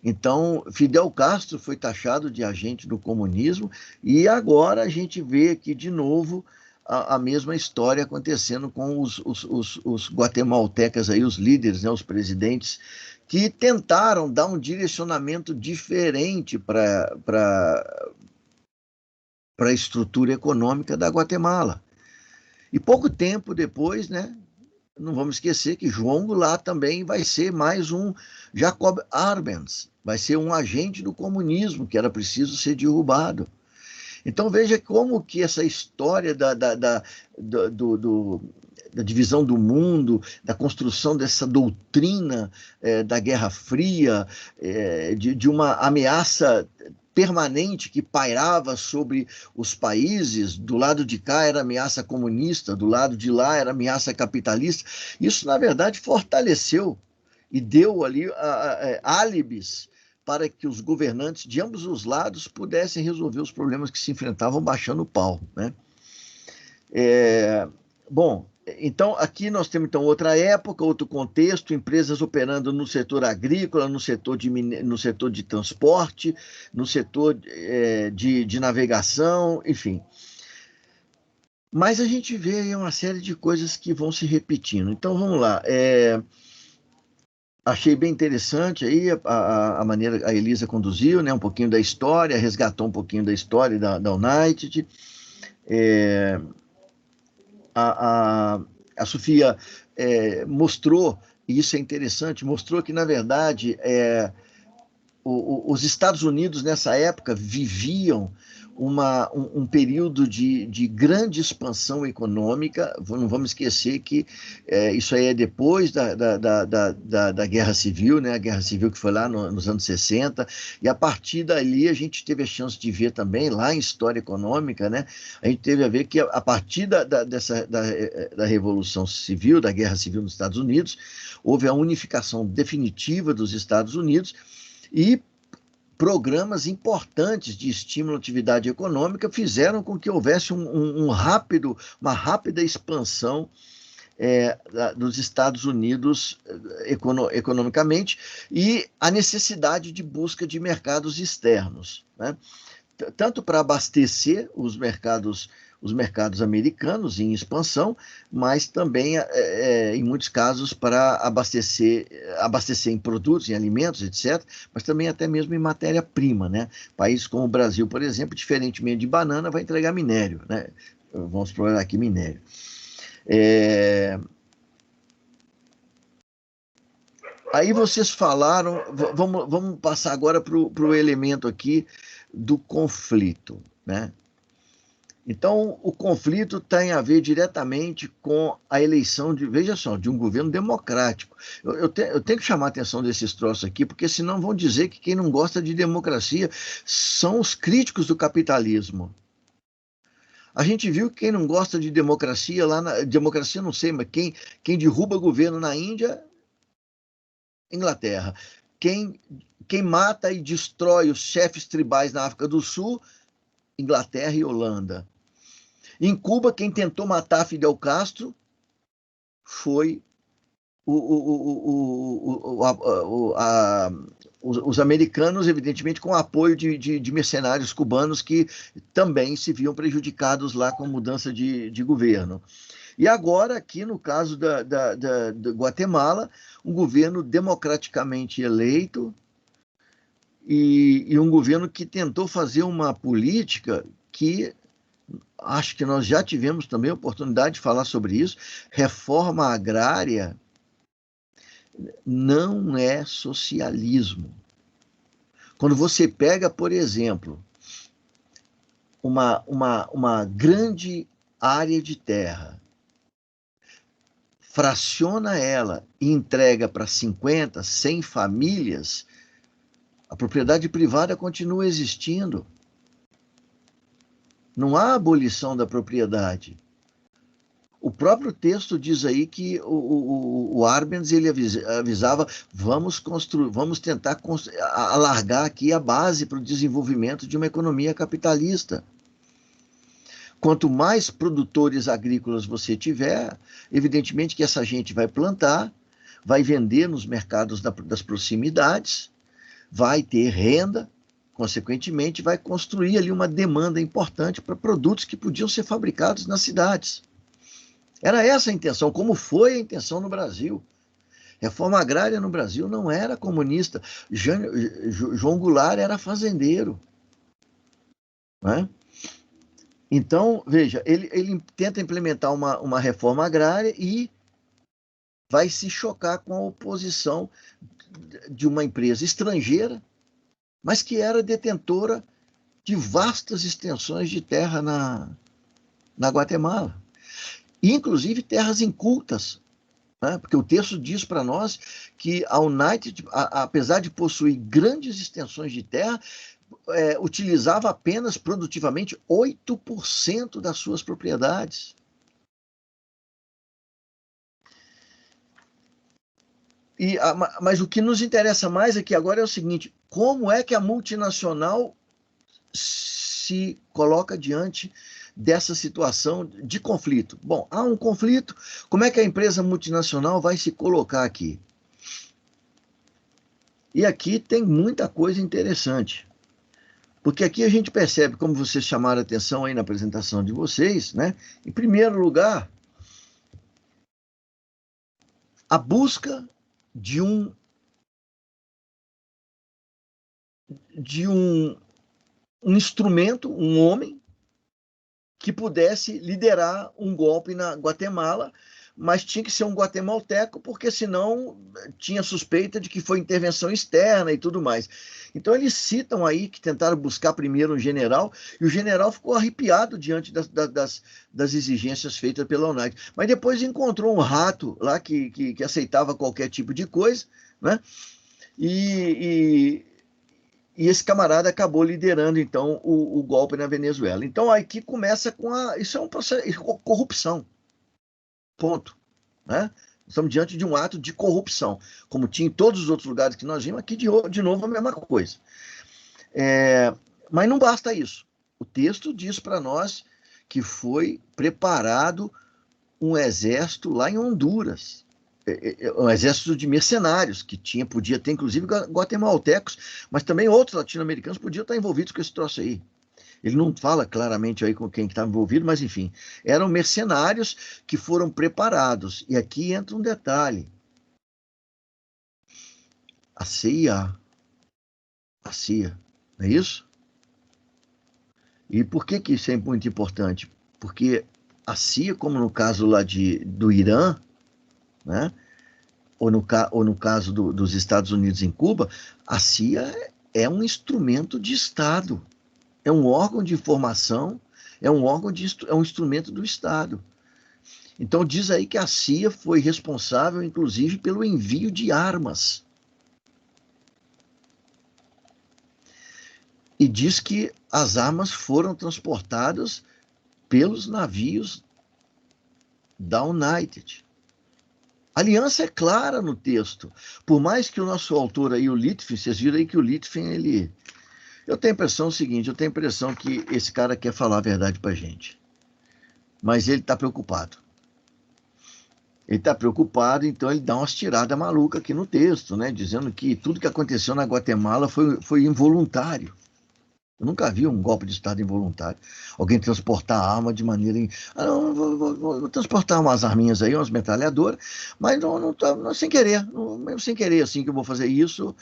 Então, Fidel Castro foi taxado de agente do comunismo e agora a gente vê aqui de novo a mesma história acontecendo com os guatemaltecas, aí, os líderes, né, os presidentes, que tentaram dar um direcionamento diferente para a estrutura econômica da Guatemala. E pouco tempo depois, né, não vamos esquecer que João Goulart também vai ser mais um Jacob Arbenz, vai ser um agente do comunismo que era preciso ser derrubado. Então veja como que essa história da divisão do mundo, da construção dessa doutrina da Guerra Fria, de uma ameaça permanente que pairava sobre os países, do lado de cá era ameaça comunista, do lado de lá era ameaça capitalista. Isso, na verdade, fortaleceu e deu ali álibis para que os governantes de ambos os lados pudessem resolver os problemas que se enfrentavam baixando o pau, né? Bom, então aqui nós temos então outra época, outro contexto, empresas operando no setor agrícola, no setor de transporte, no setor de navegação, enfim. Mas a gente vê aí uma série de coisas que vão se repetindo. Então vamos lá. Achei bem interessante aí a maneira a Elisa conduziu, né, um pouquinho da história, resgatou um pouquinho da história da United. A Sofia mostrou, e isso é interessante, mostrou que, na verdade, os Estados Unidos, nessa época, viviam um período de grande expansão econômica. Não vamos esquecer que isso aí é depois da Guerra Civil, né? A Guerra Civil que foi lá nos anos 60, e a partir dali a gente teve a chance de ver também, lá em História Econômica, né? A gente teve a ver que a partir da Revolução Civil, da Guerra Civil nos Estados Unidos, houve a unificação definitiva dos Estados Unidos e programas importantes de estímulo à atividade econômica fizeram com que houvesse uma rápida expansão dos Estados Unidos economicamente e a necessidade de busca de mercados externos, né? Tanto para abastecer os mercados americanos em expansão, mas também, em muitos casos, para abastecer em produtos, em alimentos, etc., mas também até mesmo em matéria-prima, né? Países como o Brasil, por exemplo, diferentemente de banana, vai entregar minério, né? Vamos explorar aqui minério. Aí vocês falaram, vamos passar agora para o elemento aqui do conflito, né? Então, o conflito tem a ver diretamente com a eleição veja só, de um governo democrático. Eu tenho que chamar a atenção desses troços aqui, porque senão vão dizer que quem não gosta de democracia são os críticos do capitalismo. A gente viu que quem não gosta de democracia, democracia não sei, mas quem derruba governo na Índia, Inglaterra. Quem mata e destrói os chefes tribais na África do Sul, Inglaterra e Holanda. Em Cuba, quem tentou matar Fidel Castro foi os americanos, evidentemente, com o apoio de mercenários cubanos que também se viam prejudicados lá com a mudança de governo. E agora, aqui no caso da Guatemala, um governo democraticamente eleito e um governo que tentou fazer uma política que acho que nós já tivemos também a oportunidade de falar sobre isso. Reforma agrária não é socialismo. Quando você pega, por exemplo, uma grande área de terra, fraciona ela e entrega para 50, 100 famílias, a propriedade privada continua existindo. Não há abolição da propriedade. O próprio texto diz aí que o Arbenz ele avisava, vamos tentar alargar aqui a base para o desenvolvimento de uma economia capitalista. Quanto mais produtores agrícolas você tiver, evidentemente que essa gente vai plantar, vai vender nos mercados das proximidades, vai ter renda, consequentemente vai construir ali uma demanda importante para produtos que podiam ser fabricados nas cidades. Era essa a intenção, como foi a intenção no Brasil. Reforma agrária no Brasil não era comunista. João Goulart era fazendeiro. Né? Então, veja, ele tenta implementar uma reforma agrária e vai se chocar com a oposição de uma empresa estrangeira, mas que era detentora de vastas extensões de terra na Guatemala. Inclusive terras incultas, né? Porque o texto diz para nós que a United, apesar de possuir grandes extensões de terra, utilizava apenas produtivamente 8% das suas propriedades. Mas o que nos interessa mais aqui agora é o seguinte: como é que a multinacional se coloca diante dessa situação de conflito? Bom, há um conflito, como é que a empresa multinacional vai se colocar aqui? E aqui tem muita coisa interessante, porque aqui a gente percebe, como vocês chamaram a atenção aí na apresentação de vocês, né? Em primeiro lugar, a busca de um instrumento, um homem, que pudesse liderar um golpe na Guatemala, mas tinha que ser um guatemalteco, porque senão tinha suspeita de que foi intervenção externa e tudo mais. Então eles citam aí que tentaram buscar primeiro um general, e o general ficou arrepiado diante das exigências feitas pela UNAID. Mas depois encontrou um rato lá que aceitava qualquer tipo de coisa, né? E esse camarada acabou liderando, então, o golpe na Venezuela. Então, aqui começa com isso é um processo, corrupção. Ponto. Né? Estamos diante de um ato de corrupção, como tinha em todos os outros lugares que nós vimos, aqui de novo a mesma coisa. Mas não basta isso. O texto diz para nós que foi preparado um exército lá em Honduras, um exército de mercenários, que podia ter inclusive guatemaltecos, mas também outros latino-americanos podiam estar envolvidos com esse troço aí. Ele não fala claramente aí com quem estava envolvido, mas enfim, eram mercenários que foram preparados. E aqui entra um detalhe. A CIA, não é isso? E por que isso é muito importante? Porque a CIA, como no caso lá do Irã, né? ou no caso dos Estados Unidos em Cuba, a CIA é um instrumento de Estado, é um órgão de informação, é um instrumento do Estado. Então diz aí que a CIA foi responsável, inclusive, pelo envio de armas. E diz que as armas foram transportadas pelos navios da United. A aliança é clara no texto. Por mais que o nosso autor aí, o Litfin, vocês viram aí que o Litfin, eu tenho a impressão que esse cara quer falar a verdade pra gente. mas ele está preocupado. Ele está preocupado, então ele dá umas tiradas malucas aqui no texto, né? Dizendo que tudo que aconteceu na Guatemala foi involuntário. Eu nunca vi um golpe de Estado involuntário. Alguém transportar arma de maneira... não, vou transportar umas arminhas aí, umas metralhadoras, mas não sem querer. Sem querer, assim, que eu vou fazer isso.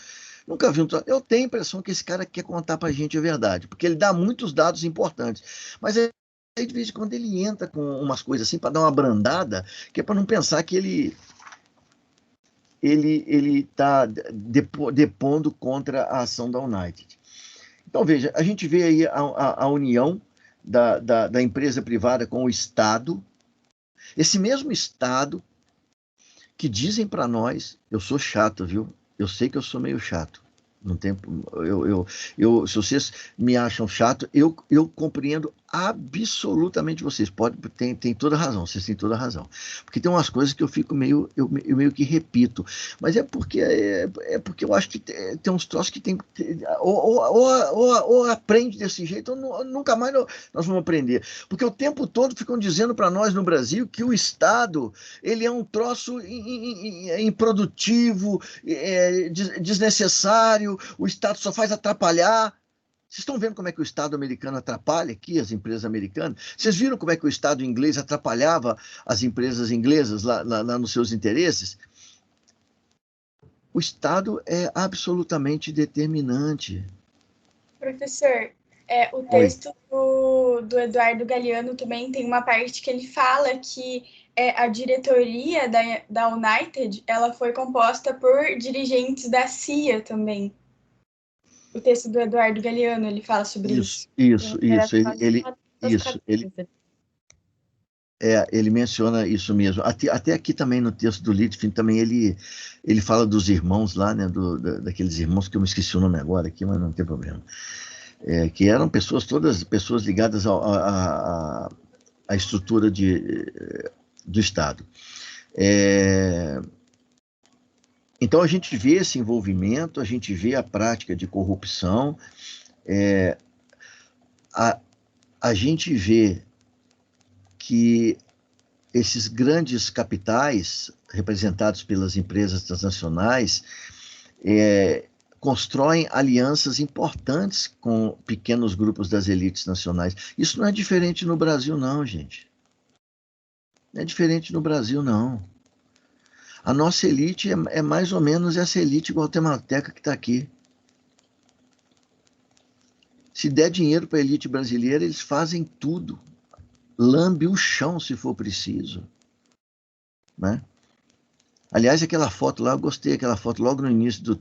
Nunca vi um... Eu tenho a impressão que esse cara quer contar pra gente a verdade, porque ele dá muitos dados importantes. Mas aí, de vez em quando, ele entra com umas coisas assim, para dar uma brandada, que é para não pensar que ele está depondo contra a ação da United. Então, veja, a gente vê aí a união da empresa privada com o Estado, esse mesmo Estado que dizem para nós, eu sou chato, viu? Eu sei que eu sou meio chato. Não tem, se vocês me acham chato, eu compreendo absolutamente vocês. Tem toda a razão, vocês têm toda a razão. Porque tem umas coisas que eu fico eu meio que repito. Mas é porque eu acho que tem uns troços que tem. Ou aprende desse jeito, ou nunca mais nós vamos aprender. Porque o tempo todo ficam dizendo para nós no Brasil que o Estado ele é um troço improdutivo, desnecessário. O Estado só faz atrapalhar. Vocês estão vendo como é que o Estado americano atrapalha aqui as empresas americanas? Vocês viram como é que o Estado inglês atrapalhava as empresas inglesas lá nos seus interesses? O Estado é absolutamente determinante. Professor, o texto do Eduardo Galeano também tem uma parte que ele fala que a diretoria da United ela foi composta por dirigentes da CIA também. O texto do Eduardo Galeano, ele fala sobre isso. Isso. Ele menciona isso mesmo. Até aqui também no texto do Litfin, também ele fala dos irmãos lá, né, daqueles irmãos que eu me esqueci o nome agora aqui, mas não tem problema. Que eram todas pessoas ligadas à estrutura do Estado. Então, a gente vê esse envolvimento, a gente vê a prática de corrupção, a gente vê que esses grandes capitais, representados pelas empresas transnacionais, constroem alianças importantes com pequenos grupos das elites nacionais. Isso não é diferente no Brasil, não, gente. Não é diferente no Brasil, não. A nossa elite é mais ou menos essa elite guatemalteca que está aqui. Se der dinheiro para a elite brasileira, eles fazem tudo. Lambe o chão, se for preciso. Né? Aliás, aquela foto lá, eu gostei daquela foto logo no início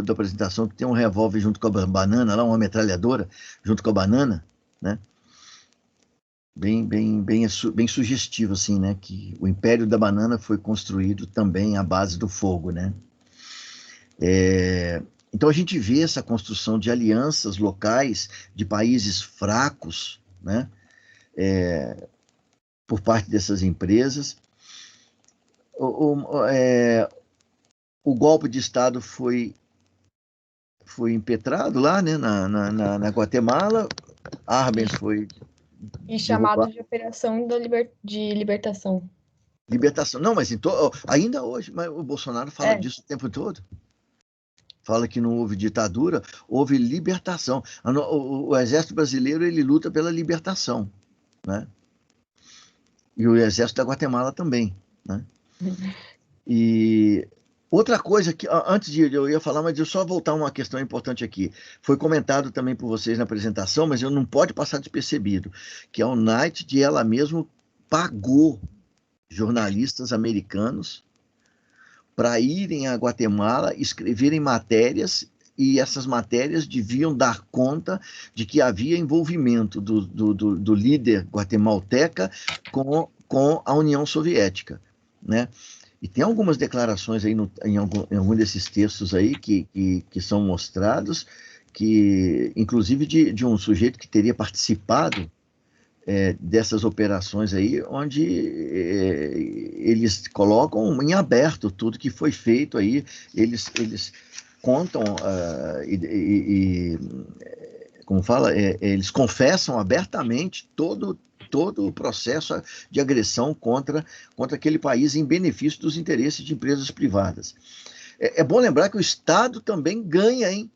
da apresentação, que tem um revólver junto com a banana, lá, uma metralhadora junto com a banana, né? Bem sugestivo, assim, né? Que o Império da Banana foi construído também à base do fogo, né? Então a gente vê essa construção de alianças locais de países fracos, né? Por parte dessas empresas. O golpe de Estado foi impetrado lá, né? Na Guatemala. Arbenz foi e chamado de Operação de Libertação. Libertação. Não, mas ainda hoje, mas o Bolsonaro fala disso o tempo todo. Fala que não houve ditadura, houve libertação. O Exército Brasileiro, ele luta pela libertação, né? E o Exército da Guatemala também, né? E outra coisa que, antes eu ia falar, mas eu só voltar uma questão importante aqui. Foi comentado também por vocês na apresentação, mas eu não pode passar despercebido, que a United, ela mesmo pagou jornalistas americanos para irem a Guatemala, escreverem matérias, e essas matérias deviam dar conta de que havia envolvimento do líder guatemalteca com a União Soviética, né? E tem algumas declarações aí em algum desses textos aí que são mostrados, que inclusive de um sujeito que teria participado dessas operações aí, onde eles colocam em aberto tudo que foi feito aí, eles contam como fala, eles confessam abertamente todo o processo de agressão contra aquele país em benefício dos interesses de empresas privadas. É bom lembrar que o Estado também ganha, hein?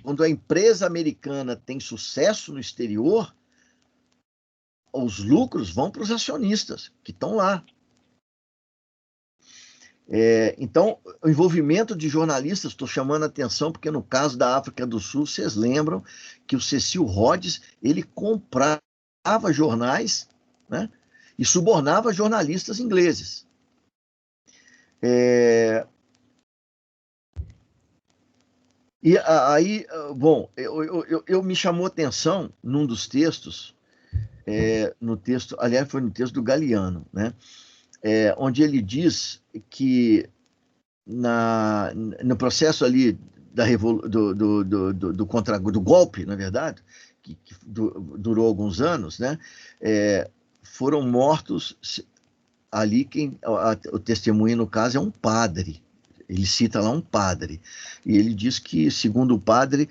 Quando a empresa americana tem sucesso no exterior, os lucros vão para os acionistas que estão lá. Então, o envolvimento de jornalistas, estou chamando a atenção, porque no caso da África do Sul, vocês lembram que o Cecil Rhodes, ele comprava jornais, né, e subornava jornalistas ingleses. E aí, bom, eu me chamou a atenção num dos textos, no texto, aliás, foi no texto do Galiano, né, onde ele diz que no processo ali do golpe, na verdade, que durou alguns anos, né, foram mortos ali, o testemunho no caso é um padre, ele cita lá um padre, e ele diz que, segundo o padre,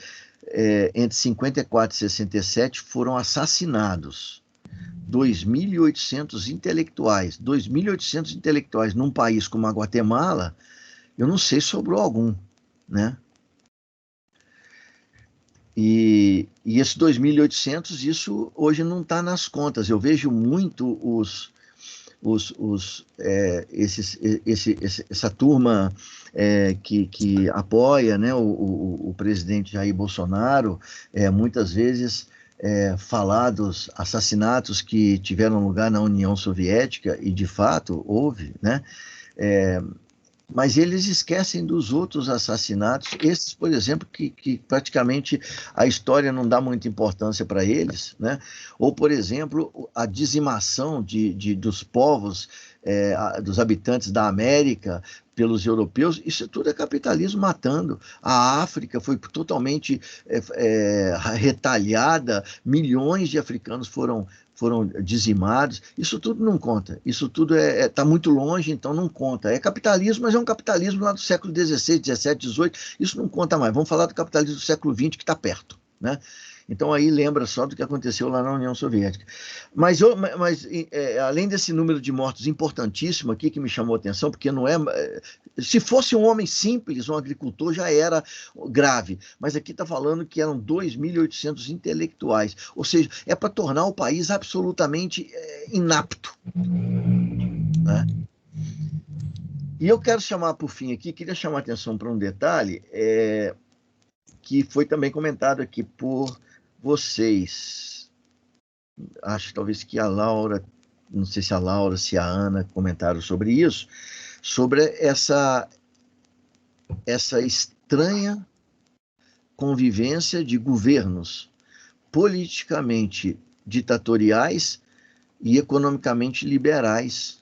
entre 54 e 67 foram assassinados 2.800 intelectuais. 2.800 intelectuais num país como a Guatemala, eu não sei se sobrou algum, né? E esses 2.800, isso hoje não está nas contas. Eu vejo muito essa turma que apoia, né, o presidente Jair Bolsonaro, muitas vezes falar dos assassinatos que tiveram lugar na União Soviética, e de fato houve, né? Mas eles esquecem dos outros assassinatos, esses, por exemplo, que praticamente a história não dá muita importância para eles, né? Ou, por exemplo, a dizimação dos povos, dos habitantes da América pelos europeus. Isso tudo é capitalismo matando. A África foi totalmente retalhada, milhões de africanos foram dizimados. Isso tudo não conta, isso tudo está muito longe, então não conta. É capitalismo, mas é um capitalismo lá do século XVI, XVII, XVIII, isso não conta mais. Vamos falar do capitalismo do século XX, que está perto, né? Então aí lembra só do que aconteceu lá na União Soviética. Mas além desse número de mortos importantíssimo aqui, que me chamou a atenção, porque não é... Se fosse um homem simples, um agricultor, já era grave. Mas aqui está falando que eram 2.800 intelectuais. Ou seja, é para tornar o país absolutamente inapto, né? E eu quero chamar, por fim aqui, queria chamar a atenção para um detalhe que foi também comentado aqui por vocês. Acho que talvez que a Laura, não sei se a Laura, se a Ana comentaram sobre isso, sobre essa estranha convivência de governos politicamente ditatoriais e economicamente liberais,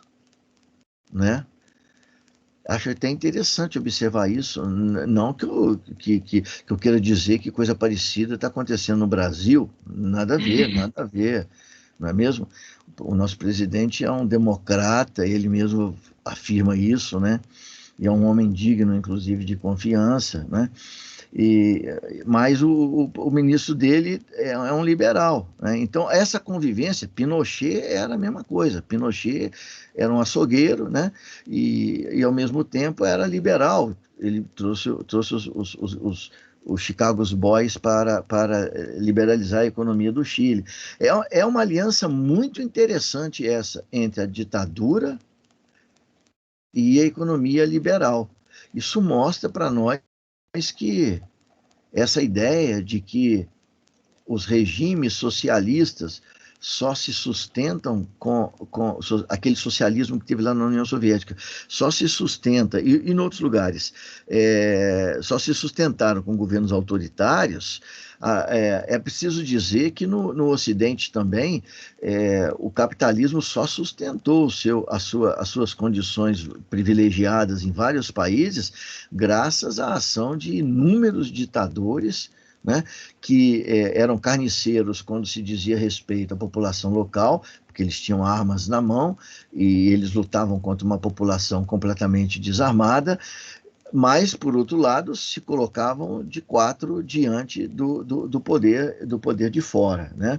né? Acho até interessante observar isso. Não que eu queira dizer que coisa parecida está acontecendo no Brasil. Nada a ver, não é mesmo? O nosso presidente é um democrata, ele mesmo afirma isso, né? E é um homem digno, inclusive, de confiança, né? Mas o ministro dele é um liberal, né? Então, essa convivência, Pinochet era a mesma coisa. Pinochet era um açougueiro, né? E ao mesmo tempo era liberal. Ele trouxe os Chicago Boys para liberalizar a economia do Chile. É uma aliança muito interessante essa entre a ditadura e a economia liberal. Isso mostra para nós que essa ideia de que os regimes socialistas só se sustentam com aquele socialismo que teve lá na União Soviética, só se sustenta, e em outros lugares, só se sustentaram com governos autoritários. É preciso dizer que no Ocidente também o capitalismo só sustentou as suas condições privilegiadas em vários países graças à ação de inúmeros ditadores, né, que eram carniceiros quando se dizia respeito à população local, porque eles tinham armas na mão e eles lutavam contra uma população completamente desarmada, mas, por outro lado, se colocavam de quatro diante do poder de fora, né?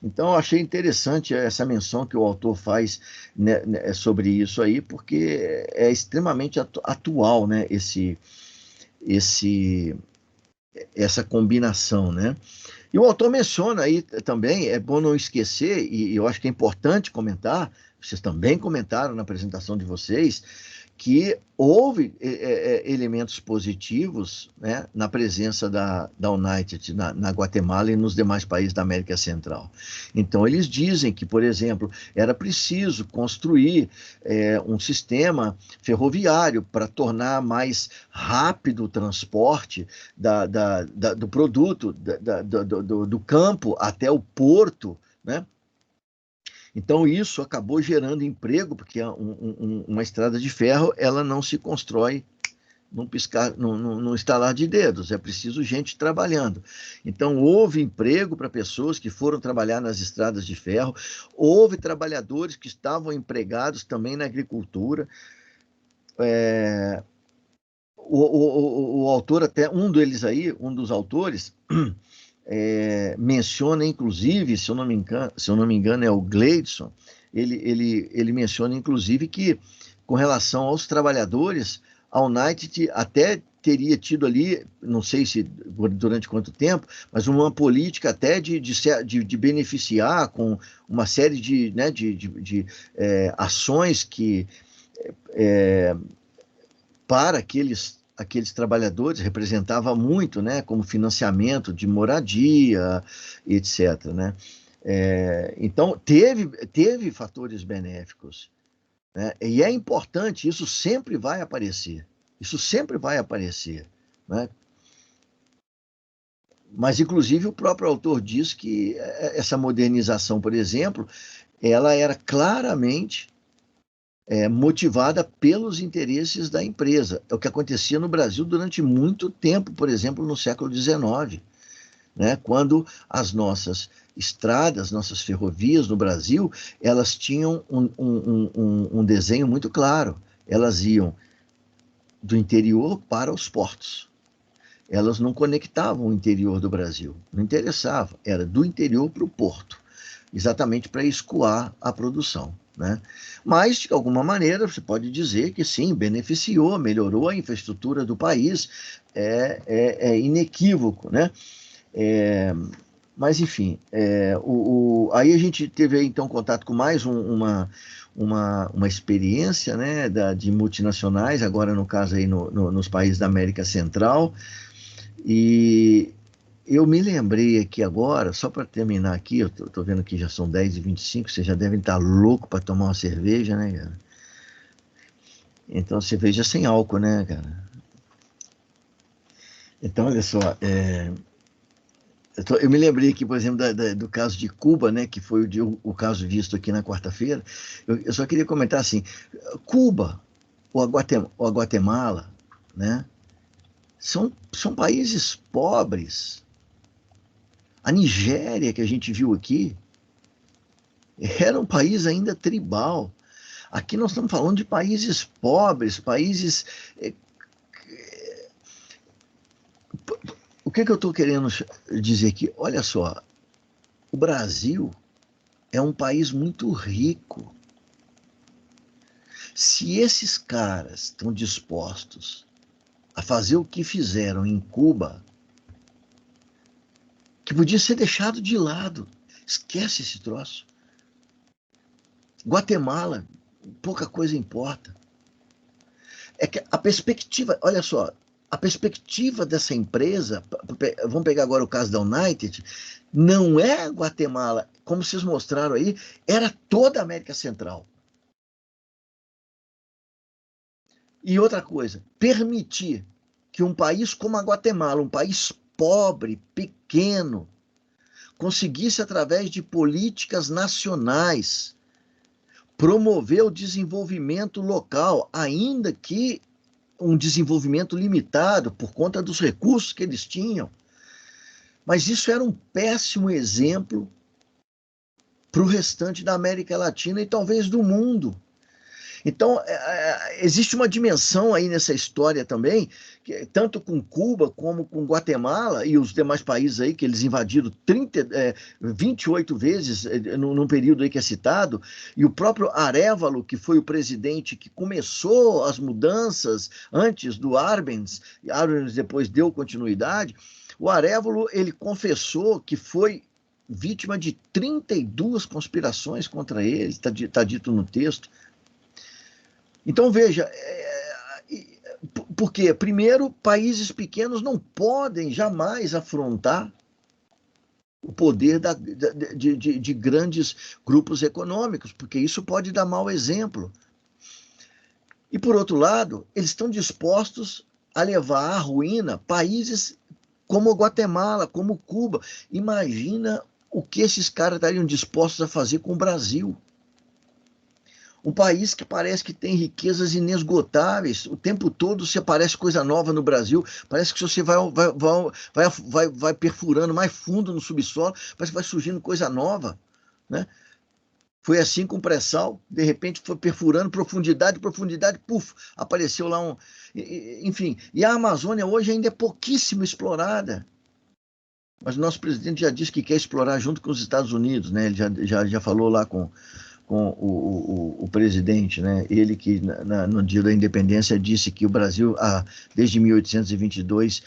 Então, eu achei interessante essa menção que o autor faz, né, sobre isso aí, porque é extremamente atual, né, essa combinação, né? E o autor menciona aí também, é bom não esquecer, e eu acho que é importante comentar, vocês também comentaram na apresentação de vocês, que houve elementos positivos, né, na presença da United na Guatemala e nos demais países da América Central. Então, eles dizem que, por exemplo, era preciso construir um sistema ferroviário para tornar mais rápido o transporte do produto, do campo até o porto, né? Então, isso acabou gerando emprego, porque uma estrada de ferro ela não se constrói num estalar de dedos, é preciso gente trabalhando. Então, houve emprego para pessoas que foram trabalhar nas estradas de ferro, houve trabalhadores que estavam empregados também na agricultura. O autor, até um deles aí, um dos autores, menciona, inclusive, se eu não me engano, é o Gleidson, ele menciona, inclusive, que com relação aos trabalhadores, a United até teria tido ali, não sei se durante quanto tempo, mas uma política até de beneficiar com uma série de, né, de ações que para aqueles trabalhadores representava muito, né, como financiamento de moradia, etc., né? Então, teve fatores benéficos, né? E é importante, isso sempre vai aparecer, né? Mas, inclusive, o próprio autor diz que essa modernização, por exemplo, ela era claramente motivada pelos interesses da empresa. É o que acontecia no Brasil durante muito tempo, por exemplo, no século XIX, né? Quando as nossas estradas, nossas ferrovias no Brasil, elas tinham um desenho muito claro. Elas iam do interior para os portos. Elas não conectavam o interior do Brasil, não interessava, era do interior para o porto, exatamente para escoar a produção, né? Mas, de alguma maneira, você pode dizer que sim, beneficiou, melhorou a infraestrutura do país, é inequívoco, né? Mas, enfim, aí a gente teve então contato com mais uma experiência, né, de multinacionais, agora no caso aí nos países da América Central, e eu me lembrei aqui agora, só para terminar aqui, eu estou vendo que já são 10h25, vocês já devem estar loucos para tomar uma cerveja, né, cara? Então, cerveja sem álcool, né, cara? Então, olha só, eu me lembrei aqui, por exemplo, do caso de Cuba, né, que foi o caso visto aqui na quarta-feira. Eu só queria comentar assim, Cuba ou a Guatemala, né, são países pobres. A Nigéria, que a gente viu aqui, era um país ainda tribal. Aqui nós estamos falando de países pobres, países... O que eu estou querendo dizer aqui? Olha só, o Brasil é um país muito rico. Se esses caras estão dispostos a fazer o que fizeram em Cuba, que podia ser deixado de lado, esquece esse troço. Guatemala, pouca coisa importa. É que a perspectiva, olha só, a perspectiva dessa empresa, vamos pegar agora o caso da United, não é Guatemala, como vocês mostraram aí, era toda a América Central. E outra coisa, permitir que um país como a Guatemala, um país pobre, pequeno, conseguisse, através de políticas nacionais, promover o desenvolvimento local, ainda que um desenvolvimento limitado por conta dos recursos que eles tinham. Mas isso era um péssimo exemplo para o restante da América Latina e talvez do mundo. Então, existe uma dimensão aí nessa história também, que, tanto com Cuba como com Guatemala e os demais países aí, que eles invadiram 28 vezes num período aí que é citado, e o próprio Arévalo, que foi o presidente que começou as mudanças antes do Arbenz, e Arbenz depois deu continuidade, o Arévalo, ele confessou que foi vítima de 32 conspirações contra ele, está dito no texto. Então, veja, porque, primeiro, países pequenos não podem jamais afrontar o poder de grandes grupos econômicos, porque isso pode dar mau exemplo. E, por outro lado, eles estão dispostos a levar à ruína países como Guatemala, como Cuba. Imagina o que esses caras estariam dispostos a fazer com o Brasil. Um país que parece que tem riquezas inesgotáveis. O tempo todo se aparece coisa nova no Brasil. Parece que você vai perfurando mais fundo no subsolo, parece que vai surgindo coisa nova, né? Foi assim com o pré-sal, de repente foi perfurando profundidade, puf, apareceu lá um... Enfim, e a Amazônia hoje ainda é pouquíssimo explorada. Mas o nosso presidente já disse que quer explorar junto com os Estados Unidos, né? Ele já falou lá com o presidente, né? Ele que no dia da independência disse que o Brasil, desde 1822,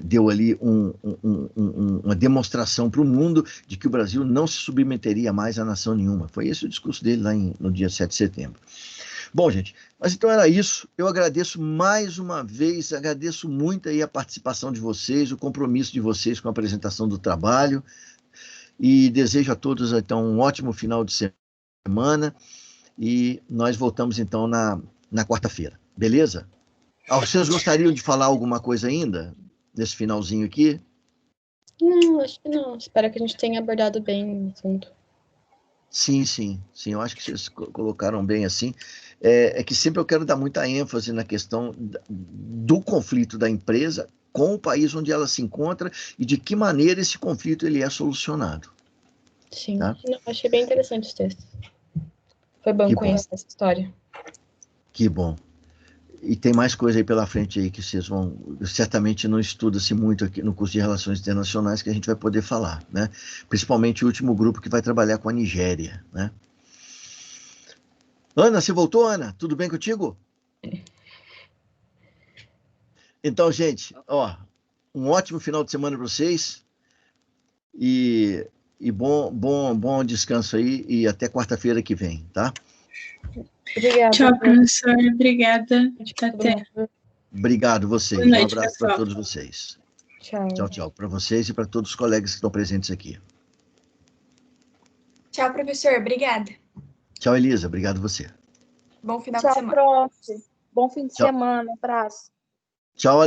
deu ali uma demonstração para o mundo de que o Brasil não se submeteria mais a nação nenhuma. Foi esse o discurso dele lá no dia 7 de setembro. Bom, gente, mas então era isso. Eu agradeço mais uma vez, agradeço muito aí a participação de vocês, o compromisso de vocês com a apresentação do trabalho, e desejo a todos, então, um ótimo final de semana, e nós voltamos, então, na quarta-feira, beleza? Vocês gostariam de falar alguma coisa ainda, nesse finalzinho aqui? Não, acho que não. Espero que a gente tenha abordado bem o assunto. Sim, eu acho que vocês colocaram bem assim. É que sempre eu quero dar muita ênfase na questão do conflito da empresa com o país onde ela se encontra e de que maneira esse conflito ele é solucionado. Sim, tá? Achei bem interessante os textos. Foi bom conhecer essa história. Que bom. E tem mais coisa aí pela frente aí que vocês vão... Certamente não estuda-se muito aqui no curso de Relações Internacionais que a gente vai poder falar, né? Principalmente o último grupo que vai trabalhar com a Nigéria, né? Ana, você voltou, Ana? Tudo bem contigo? Então, gente, um ótimo final de semana para vocês e bom descanso aí e até quarta-feira que vem, tá? Obrigada. Tchau, professor. Obrigada. Até. Obrigado, vocês. Boa noite, um abraço para todos vocês. Tchau. Tchau para vocês e para todos os colegas que estão presentes aqui. Tchau, professor. Obrigada. Tchau, Elisa. Obrigado você. Bom final de semana. Tchau, prof. Bom fim de semana. Abraço. Tchau,